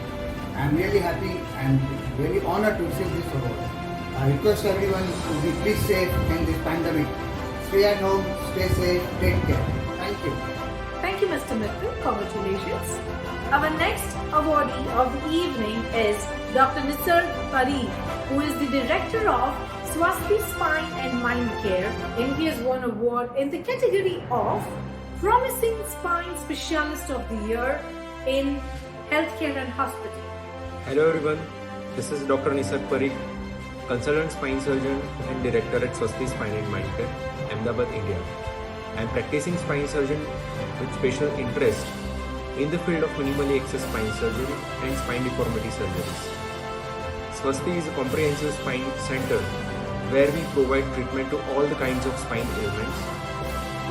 I'm really happy and really honored to receive this award. I request everyone to be please safe in this pandemic. Stay at home, stay safe, take care. Thank you. Thank you, Mr. Mittal. Congratulations. Our next awardee of the evening is Dr. Nissa, who is the director of Swasti Spine and Mind Care, and he has won an award in the category of Promising Spine Specialist of the Year in Healthcare and Hospital. Hello everyone, this is Dr. Nissa, consultant spine surgeon and director at Swasti Spine and Mind Care, Ahmedabad, India. I am practicing spine surgeon with special interest in the field of minimally access spine surgery and spine deformity surgeries. Swasti is a comprehensive spine center where we provide treatment to all the kinds of spine ailments,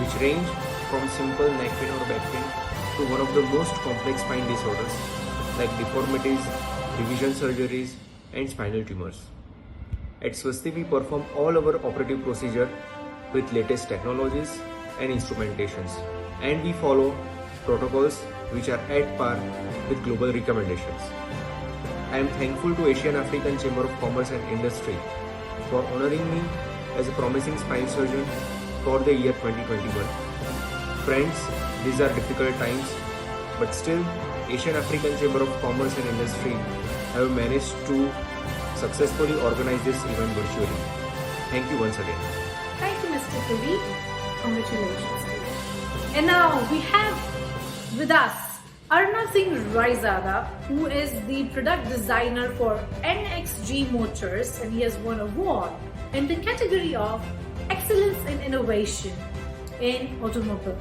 which range from simple neck pain or back pain to one of the most complex spine disorders, like deformities, revision surgeries, and spinal tumors. At Swasti, we perform all our operative procedure with latest technologies and instrumentations, and we follow protocols which are at par with global recommendations. I am thankful to Asian African Chamber of Commerce and Industry for honoring me as a promising spine surgeon for the year 2021. Friends, these are difficult times, but still Asian African Chamber of Commerce and Industry have managed to successfully organize this event virtually. Thank you once again. Thank you, Mr. Parikh. Congratulations to you. And now we have with us Arna Singh Raizada, who is the product designer for NXG Motors, and he has won an award in the category of Excellence in Innovation in Automobile.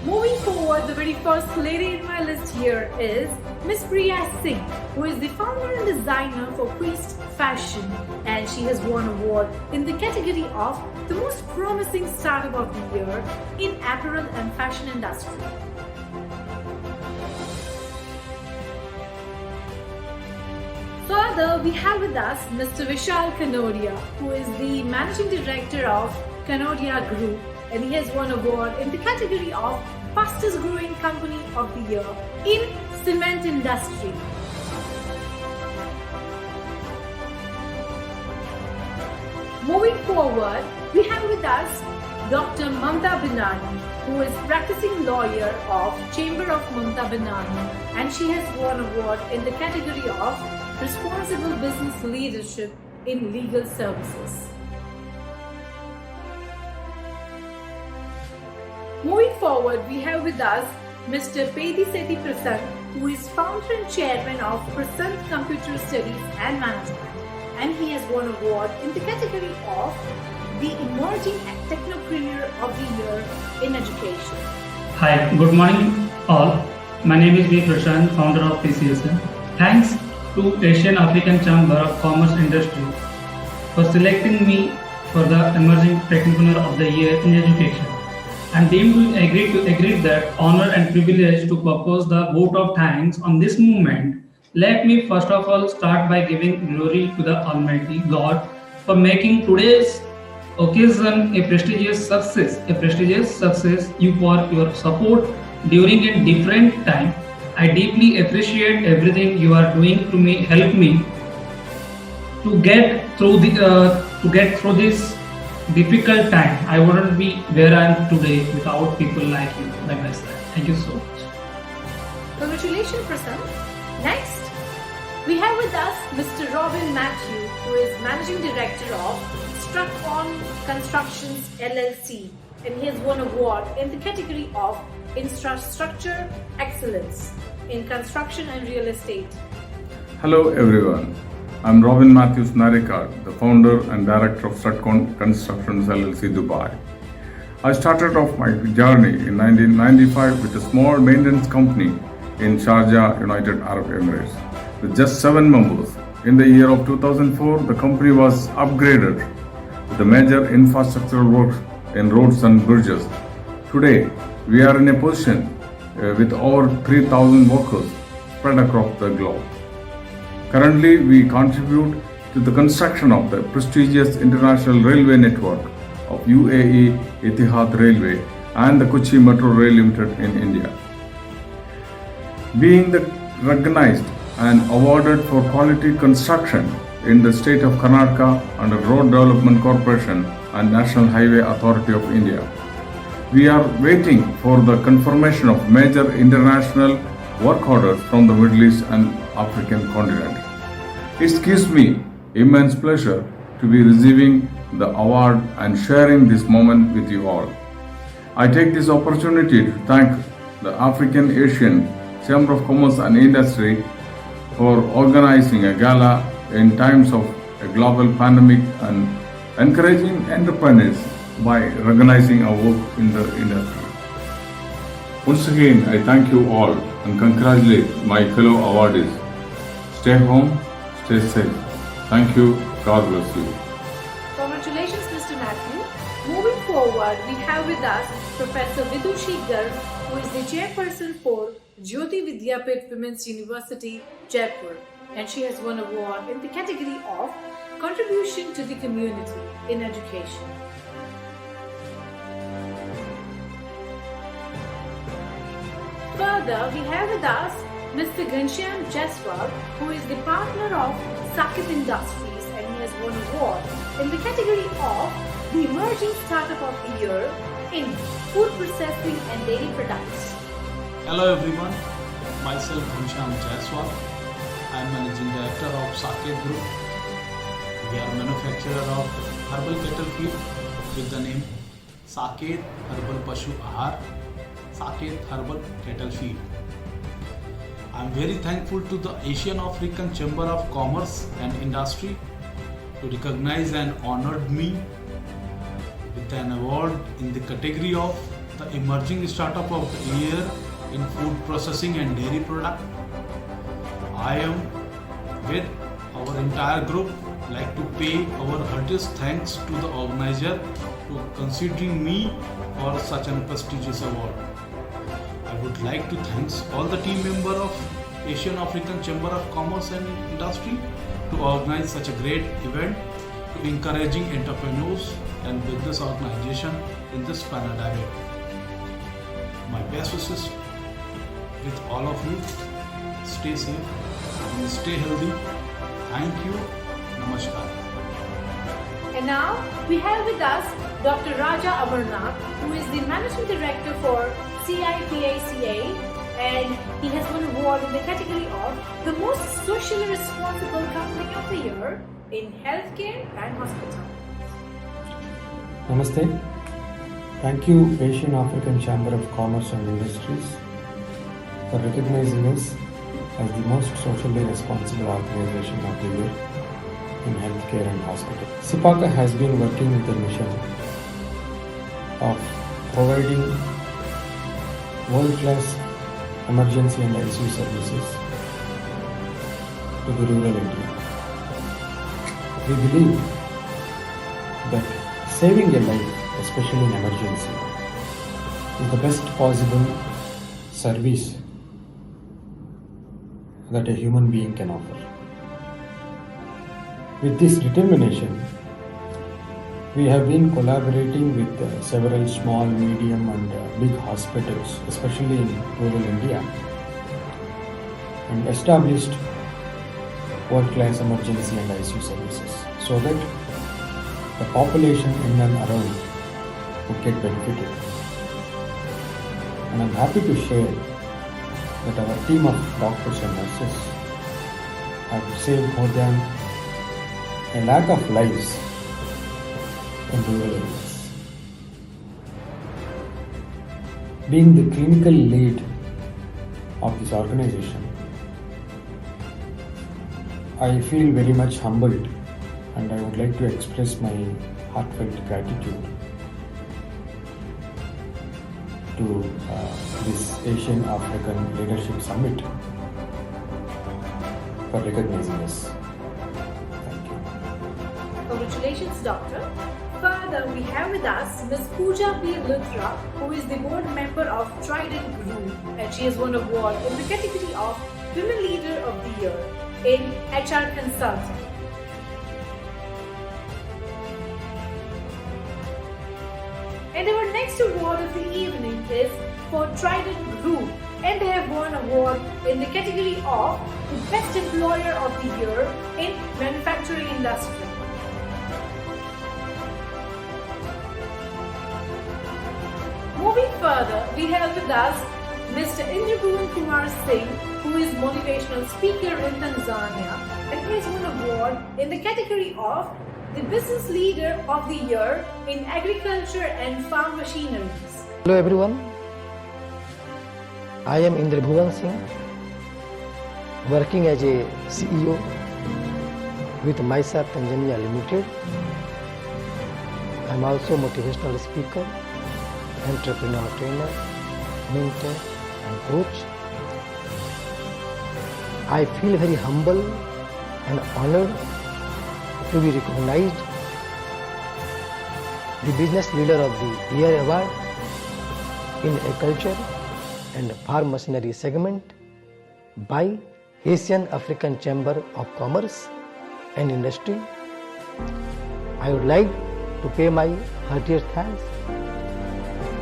Moving forward, the very first lady in my list here is Miss Priya Singh, who is the founder and designer for Priest Fashion, and she has won an award in the category of the most promising startup of the year in apparel and fashion industry. Further, we have with us Mr. Vishal Kalra, who is the managing director of Kanodia Group, and he has won an award in the category of fastest growing company of the year in cement industry. Moving forward, we have with us Dr. Mamta Binani, who is practicing lawyer of Chamber of Mamta Binani, and she has won an award in the category of responsible business leadership in legal services. Moving forward, we have with us Mr. Pedi Sethi Prasad, who is founder and chairman of Prasad Computer Studies and Management, and he has won an award in the category of the Emerging Technopreneur of the Year in Education. Hi, good morning all. My name is V. Prashant, founder of PCSN. Thanks to Asian African Chamber of Commerce Industry for selecting me for the Emerging Technopreneur of the Year in Education. And they will agree that honor and privilege to propose the vote of thanks on this movement. Let me first of all start by giving glory to the Almighty God for making today's occasion a prestigious success. You for your support during a different time. I deeply appreciate everything you are doing to help me to get through this difficult time. I wouldn't be where I am today without people like you by my side. Thank you so much. Congratulations, Prasad. Next, we have with us Mr. Robin Mathews, who is Managing Director of Strucon Constructions LLC, and he has won an award in the category of Infrastructure Excellence in Construction and Real Estate. Hello everyone. I'm Robin Mathews Narekar, the founder and director of Strucon Constructions LLC Dubai. I started off my journey in 1995 with a small maintenance company in Sharjah, United Arab Emirates, with just 7 members. In the year of 2004, the company was upgraded with the major infrastructural works in roads and bridges. Today, we are in a position with over 3,000 workers spread across the globe. Currently, we contribute to the construction of the prestigious international railway network of UAE Etihad Railway and the Kochi Metro Rail Limited in India. Being recognized and awarded for quality construction in the state of Karnataka under Road Development Corporation and National Highway Authority of India. We are waiting for the confirmation of major international work orders from the Middle East and African continent. It gives me immense pleasure to be receiving the award and sharing this moment with you all. I take this opportunity to thank the African Asian Chamber of Commerce and Industry for organizing a gala in times of a global pandemic and encouraging entrepreneurs by recognizing our work in the industry. Once again, I thank you all and congratulate my fellow awardees. Stay home, stay safe. Thank you. God bless you. Congratulations, Mr. Matthew. Moving forward, we have with us Professor Vidushi Garg, who is the chairperson for Jyoti Vidyapit Women's University, Jaipur, and she has won an award in the category of Contribution to the Community in Education. Further, we have with us Mr. Ghanshyam Jaiswal, who is the partner of Saket Industries, and he has won an award in the category of the Emerging Startup of the Year in Food Processing and Dairy Products. Hello everyone, myself Ghanshyam Jaiswal. I am Managing Director of Saket Group. We are a manufacturer of herbal cattle feed with the name Saket Herbal Pashu Ahar, Saket Herbal Cattle Feed. I am very thankful to the Asian African Chamber of Commerce and Industry to recognize and honored me with an award in the category of the Emerging Startup of the Year in Food Processing and Dairy Product. I am with our entire group like to pay our heartiest thanks to the organizer for considering me for such a prestigious award. I would like to thank all the team members of Asian African Chamber of Commerce and Industry to organize such a great event to encouraging entrepreneurs and business organization in this pandemic. My best wishes with all of you. Stay safe and stay healthy. Thank you. Namaskar. And now we have with us Dr. Raja Avarnak, who is the Managing Director for CIAC, and he has won an award in the category of the Most Socially Responsible Company of the Year in Healthcare and Hospital. Namaste. Thank you, Asian African Chamber of Commerce and Industries, for recognizing us as the most socially responsible organization of the year in healthcare and hospital. CIPACA has been working with the mission of providing world-class emergency and ICU services to the rural India. We believe that saving a life, especially in emergency, is the best possible service that a human being can offer. With this determination, we have been collaborating with several small, medium and big hospitals, especially in rural India, and established world-class emergency and ICU services so that the population in and around would get benefited. And I'm happy to share that our team of doctors and nurses have saved more than 1 lakh of lives in rural areas. Being the clinical lead of this organization, I feel very much humbled, and I would like to express my heartfelt gratitude to this Asian African Leadership Summit for recognizing us. Thank you. Congratulations, Doctor. Further, we have with us Ms. Pooja P. Luthra, who is the board member of Trident Group, and she has won an award in the category of Women Leader of the Year in HR Consulting. And our next award of the evening is for Trident Group, and they have won an award in the category of the Best Employer of the Year in Manufacturing Industry. Moving further, we have with us Mr. Indra Singh, who is motivational speaker in Tanzania, and he has won an award in the category of the Business Leader of the Year in Agriculture and Farm Machineries. Hello everyone, I am Indra Singh, working as a CEO with Mysa Tanzania Limited. I am also motivational speaker, entrepreneur trainer, mentor and coach. I feel very humble and honored to be recognized the Business Leader of the Year Award in Agriculture and Farm Machinery segment by Asian African Chamber of Commerce and Industry. I would like to pay my heartiest thanks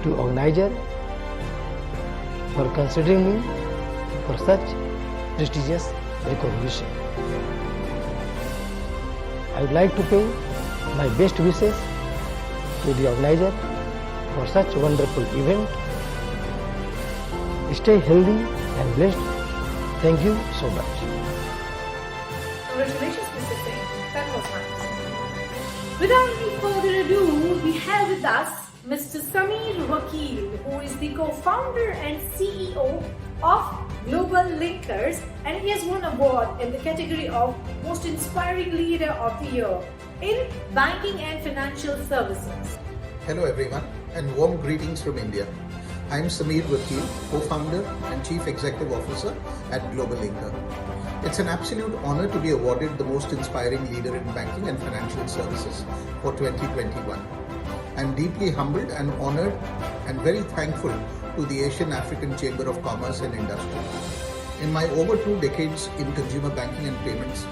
to organizer for considering me for such prestigious recognition. I would like to pay my best wishes to the organizer for such wonderful event. Stay healthy and blessed. Thank you so much. Congratulations, Mr. Singh. That was nice. Without any further ado, we have with us Mr. Sameer Vakil, who is the co-founder and CEO of Global Linkers, and he has won an award in the category of Most Inspiring Leader of the Year in Banking and Financial Services. Hello everyone and warm greetings from India. I am Sameer Vakil, co-founder and Chief Executive Officer at Global Linker. It's an absolute honor to be awarded the Most Inspiring Leader in Banking and Financial Services for 2021. I'm deeply humbled and honored and very thankful to the Asian African Chamber of Commerce and Industry. In my over 2 decades in consumer banking and payments,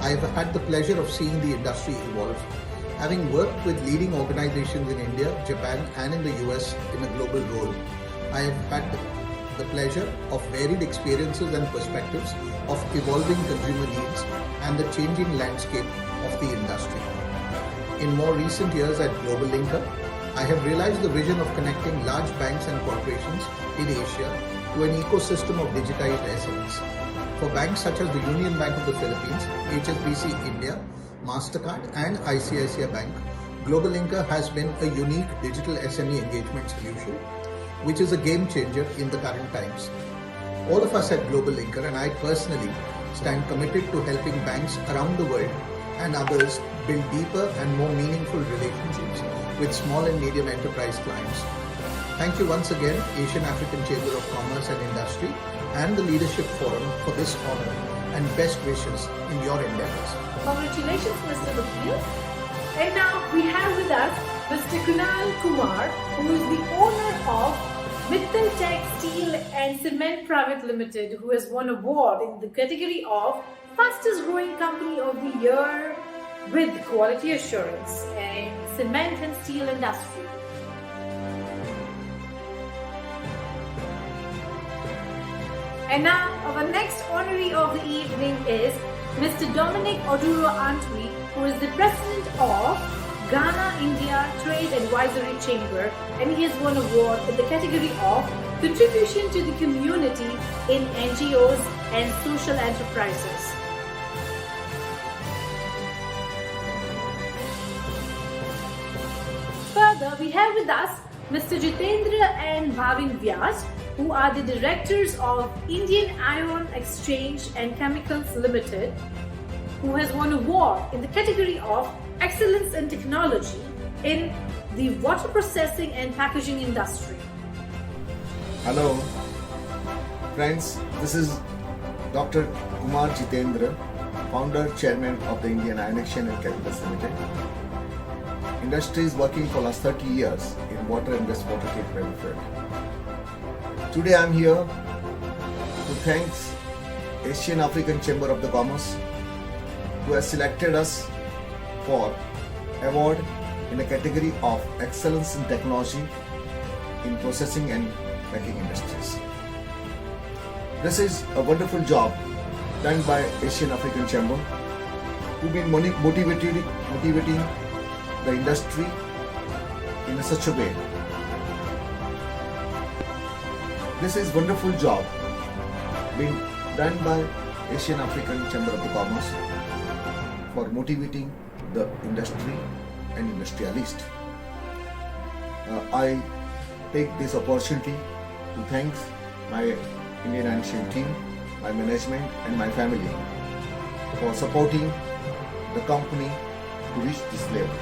I have had the pleasure of seeing the industry evolve. Having worked with leading organizations in India, Japan and in the US in a global role, I have had the pleasure of varied experiences and perspectives of evolving consumer needs and the changing landscape of the industry. In more recent years at Global Linker, I have realized the vision of connecting large banks and corporations in Asia to an ecosystem of digitized SMEs. For banks such as the Union Bank of the Philippines, HSBC India, MasterCard and ICICI Bank, Global Linker has been a unique digital SME engagement solution, which is a game changer in the current times. All of us at Global Linker and I personally stand committed to helping banks around the world and others build deeper and more meaningful relationships with small and medium enterprise clients. Thank you once again, Asian African Chamber of Commerce and Industry and the Leadership Forum for this honor and best wishes in your endeavors. Congratulations, Mr. Vakil. And now we have with us Mr. Kunal Kumar, who is the owner of Mittal Steel and Cement Private Limited, who has won an award in the category of Fastest Growing Company of the Year with Quality Assurance in Cement and Steel Industry. And now our next honoree of the evening is Mr. Dominic Oduro Antwi, who is the president of Ghana India Trade Advisory Chamber, and he has won an award in the category of Contribution to the Community in NGOs and Social Enterprises. Further, we have with us Mr. Jitendra and Bhavin Vyas, who are the directors of Indian Iron Exchange and Chemicals Limited, who has won an award in the category of Excellence in Technology in the Water Processing and Packaging Industry. Hello, friends. This is Dr. Kumar Jitendra, founder, chairman of the Indian Iron Exchange and Chemicals Limited. Industry is working for last 30 years in water and wastewater treatment field. Today I am here to thank Asian African Chamber of the Commerce, who has selected us for award in the category of Excellence in Technology in Processing and Packing Industries. This is a wonderful job done by Asian African Chamber, who've been motivating the industry in such a way. This is wonderful job being done by Asian African Chamber of the Commerce for motivating the industry and industrialists. I take this opportunity to thank my Indian Iron Exchange team, my management and my family for supporting the company to reach this level.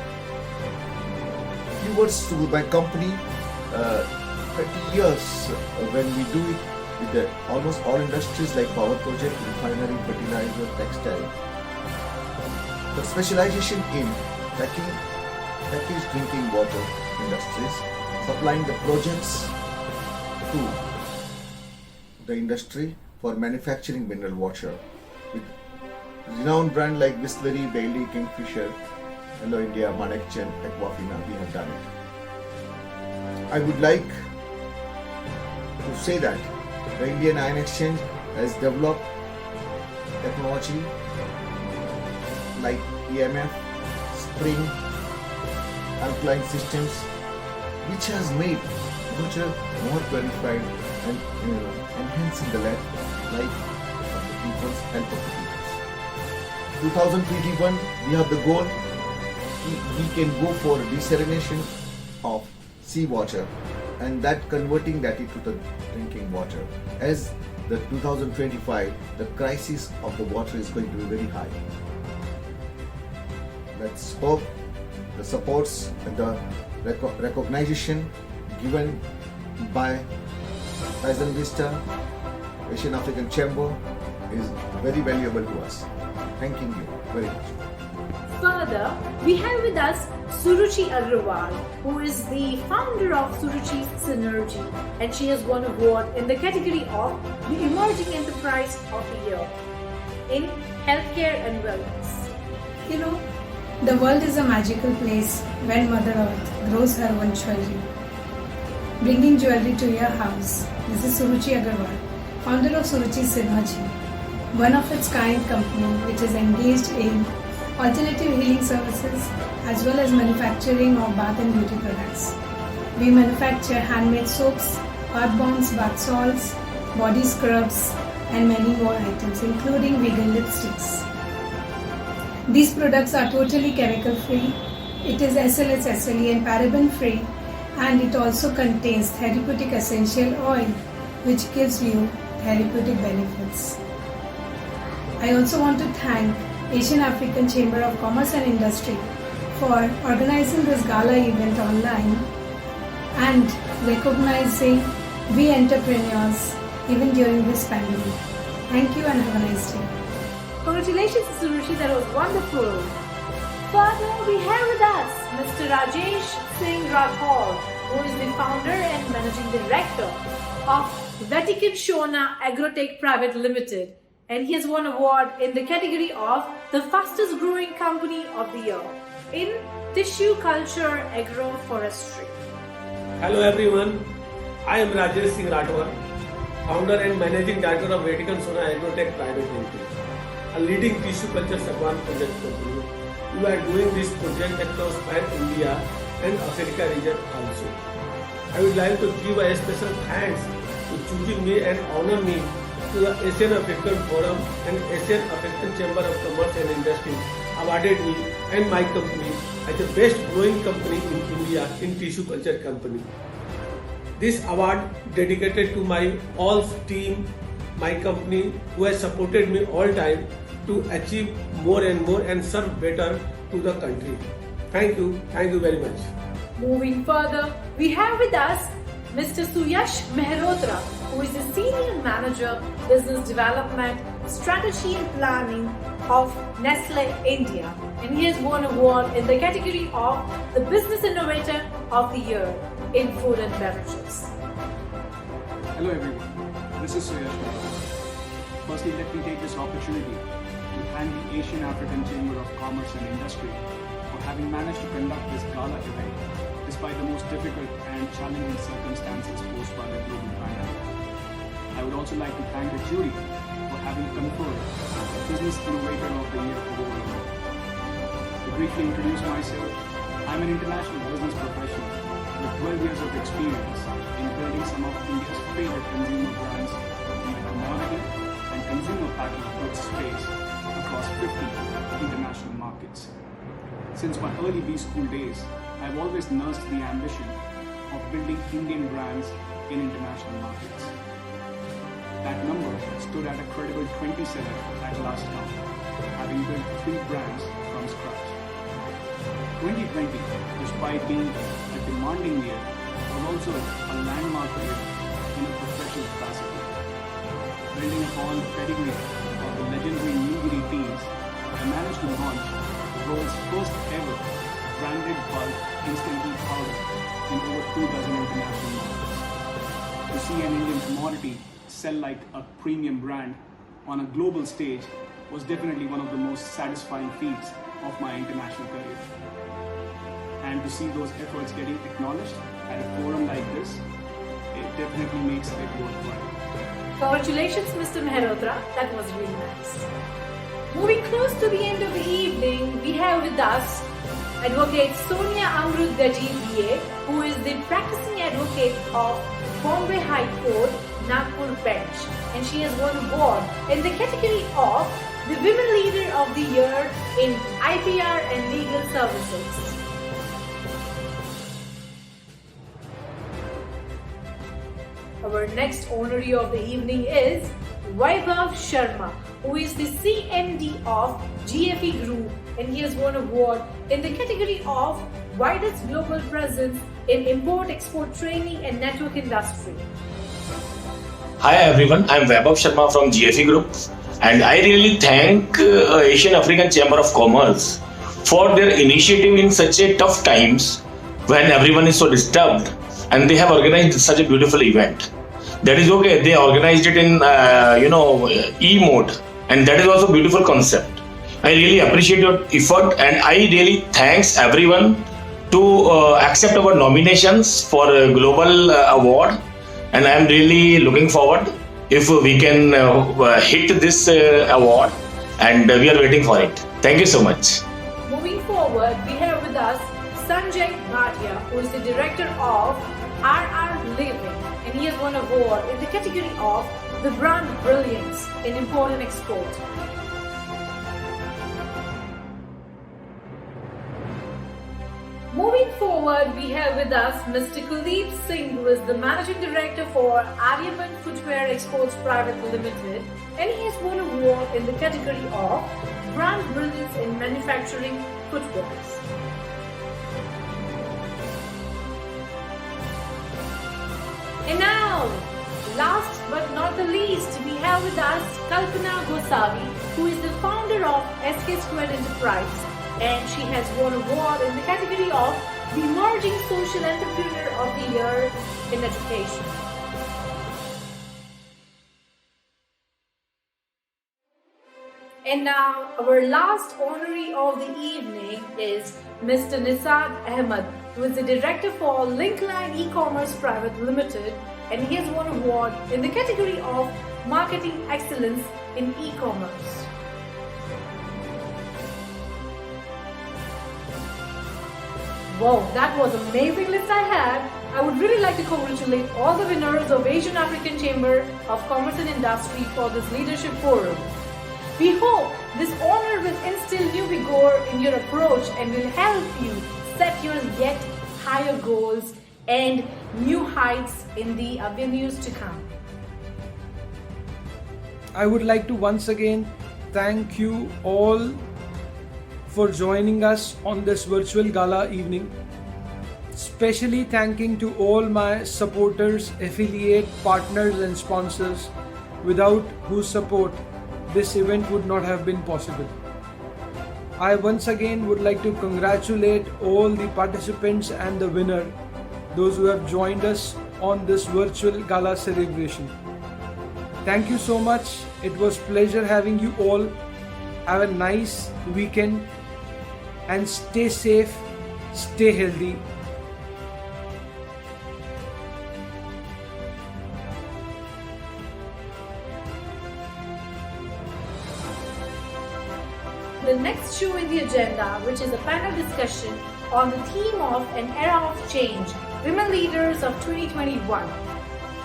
Few words to my company. 30 years when we do it with almost all industries like power project, refinery, fertilizer, textile. The specialization in packing packaged drinking water industries, supplying the projects to the industry for manufacturing mineral water. With renowned brands like Bisleri, Bailey, Kingfisher, Hello India, Manekchen, Aquafina, we have done it. I would like to say that the Indian Iron Exchange has developed technology like EMF, spring, alkaline systems, which has made water more purified and enhancing the life of the people, health of the people. 2021, we have the goal, we can go for desalination of seawater and that converting that into the drinking water. As the 2025, the crisis of the water is going to be very high. Let's hope the supports and the recognition given by Tyson Vista, Asian African Chamber is very valuable to us. Thanking you very much. Further, we have with us Suruchi Agrawal, who is the founder of Suruchi Synergy, and she has won an award in the category of the Emerging Enterprise of the Year in Healthcare and Wellness. You know, the world is a magical place when Mother Earth grows her own children. Bringing jewelry to your house. This is Suruchi Agrawal, founder of Suruchi Synergy, one of its kind company which is engaged in alternative healing services as well as manufacturing of bath and beauty products. We manufacture handmade soaps, bath bombs, bath salts, body scrubs and many more items including vegan lipsticks. These products are totally chemical free. It is SLS, SLE and paraben free, and it also contains therapeutic essential oil which gives you therapeutic benefits. I also want to thank Asian African Chamber of Commerce and Industry for organizing this gala event online and recognizing we entrepreneurs even during this pandemic. Thank you and have a nice day. Congratulations, Suruchi, that was wonderful. Further, we have with us Mr. Rajesh Singh Rathore, who is the founder and managing director of Vatican Shona Agrotech Private Limited, and he has won an award in the category of the fastest growing company of the year in tissue culture agroforestry. Hello everyone, I am Rajesh Singh Rathore, founder and managing director of Vatican Shona Agrotech Private Limited, a leading tissue culture advanced project company. We are doing this project across India and Africa region also. I would like to give a special thanks to choosing me and honor me to the Asian African Forum and Asian African Chamber of Commerce and Industry awarded me and my company as the best growing company in India in tissue culture company. This award dedicated to my all team, my company who has supported me all time to achieve more and more and serve better to the country. Thank you very much. Moving further, we have with us Mr. Suyash Mehrotra, who is the Senior Manager, Business Development, Strategy and Planning of Nestle India, and he has won an award in the category of the Business Innovator of the Year in Food and Beverages. Hello everyone, this is Suyash Mehrotra. Firstly, let me take this opportunity to thank the Asian African Chamber of Commerce and Industry for having managed to conduct this gala event despite the most difficult and challenging circumstances posed by the global pandemic. I would also like to thank the jury for having conferred the Business Innovator of the Year award. To briefly introduce myself, I'm an international business professional with 12 years of experience in building some of India's favorite consumer brands in the commodity and consumer packaged goods space across 50 international markets. Since my early B-School days, I've always nursed the ambition of building Indian brands in international markets. That number stood at a credible 27 at last count, having built 3 brands from scratch. 2020, despite being a demanding year, was also a landmark year in a professional capacity. Building upon the pedigree of the legendary Nilgiri teams, I managed to launch the world's first ever branded bulk instantly powder in over 2 dozen international markets. To see an Indian commodity sell like a premium brand on a global stage was definitely one of the most satisfying feats of my international career. And to see those efforts getting acknowledged at a forum like this, it definitely makes it worthwhile. Congratulations, Mr. Mehrotra. That was really nice. Moving close to the end of the evening, we have with us Advocate Sonia Amrut Gaji BA, who is the practicing advocate of Bombay High Court, Nagpur Bench, and she has won an award in the category of the Women Leader of the Year in IPR and Legal Services. Our next honoree of the evening is Vaibhav Sharma, who is the CMD of GFE Group, and he has won an award in the category of Widest Global Presence in Import-Export Training and Network Industry. Hi everyone, I am Vaibhav Sharma from GFE Group, and I really thank Asian African Chamber of Commerce for their initiative in such a tough times when everyone is so disturbed, and they have organized such a beautiful event. That is okay, they organized it in e-mode, and that is also a beautiful concept. I really appreciate your effort, and I really thanks everyone to accept our nominations for a global award, and I am really looking forward if we can hit this award, and we are waiting for it. Thank you so much. Moving forward, we have with us Sanjay Bhatia, who is the director of RR Living, and he has won an award in the category of the Brand Brilliance in Import and Export. Moving forward, we have with us Mr. Kuldeep Singh, who is the Managing Director for Aryaman Footwear Exports Private Limited, and he has won an award in the category of Brand Brilliance in Manufacturing Footwear. And now, last but not the least, we have with us Kalpana Gosavi, who is the founder of SK Squared Enterprise, and she has won an award in the category of the Emerging Social Entrepreneur of the Year in Education. And now, our last honoree of the evening is Mr. Nissa Ahmed, who is the director for Linkline E-Commerce Private Limited, and he has won an award in the category of Marketing Excellence in E-Commerce. Wow, that was an amazing list I had. I would really like to congratulate all the winners of Asian African Chamber of Commerce and Industry for this leadership forum. We hope this honor will instill new vigor in your approach and will help you set your yet higher goals and new heights in the avenues to come. I would like to once again thank you all for joining us on this virtual gala evening. Especially thanking to all my supporters, affiliate, partners and sponsors, without whose support this event would not have been possible. I once again would like to congratulate all the participants and the winner, those who have joined us on this virtual gala celebration. Thank you so much. It was a pleasure having you all. Have a nice weekend and stay safe, stay healthy. The next show in the agenda, which is a panel discussion on the theme of An Era of Change, Women Leaders of 2021.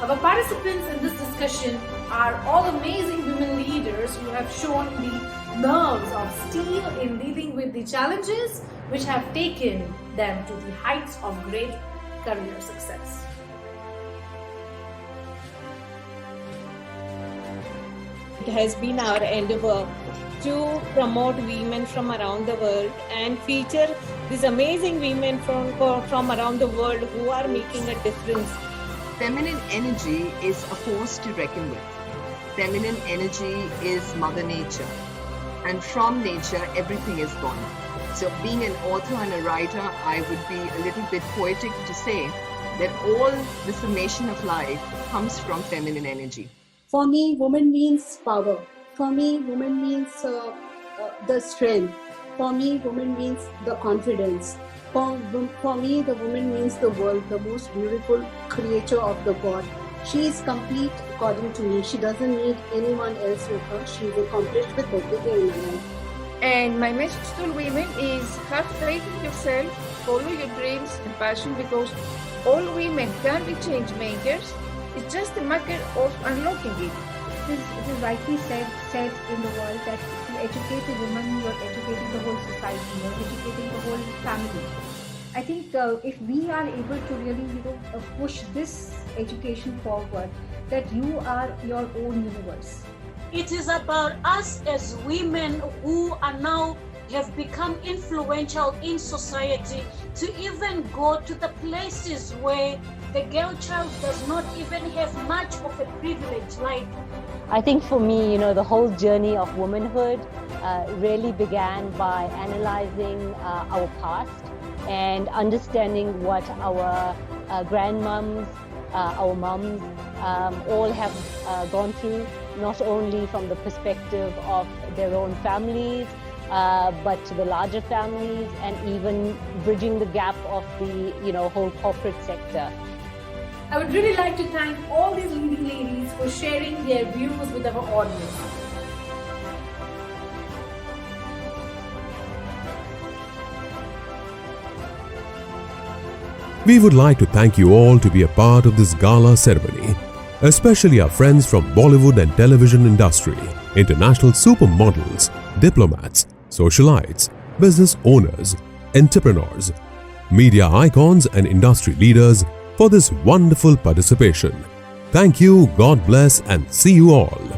Our participants in this discussion are all amazing women leaders who have shown the nerves of steel in dealing with the challenges which have taken them to the heights of great career success. It has been our endeavor to promote women from around the world and feature these amazing women from around the world who are making a difference. Feminine energy is a force to reckon with. Feminine energy is Mother Nature, and from nature everything is born. So being an author and a writer, I would be a little bit poetic to say that all the summation of life comes from feminine energy. For me, woman means power. For me, woman means the strength. For me, woman means the confidence. For me, the woman means the world, the most beautiful creature of the God. She is complete according to me. She doesn't need anyone else with her. She is accomplished with everything in her life. And my message to women is have faith in yourself, follow your dreams and passion, because all women can be change makers. It's just a matter of unlocking it. It is rightly said in the world that if you educate a woman, you are educating the whole society, you are educating the whole family. I think if we are able to really push this education forward, that you are your own universe. It is about us as women who are now have become influential in society to even go to the places where the girl child does not even have much of a privilege. Like, I think for me, the whole journey of womanhood really began by analyzing our past and understanding what our grandmoms, our moms all have gone through, not only from the perspective of their own families, but to the larger families, and even bridging the gap of the whole corporate sector. I would really like to thank all these leading ladies for sharing their views with our audience. We would like to thank you all to be a part of this gala ceremony, especially our friends from Bollywood and television industry, international supermodels, diplomats, socialites, business owners, entrepreneurs, media icons and industry leaders for this wonderful participation. Thank you, God bless, and see you all.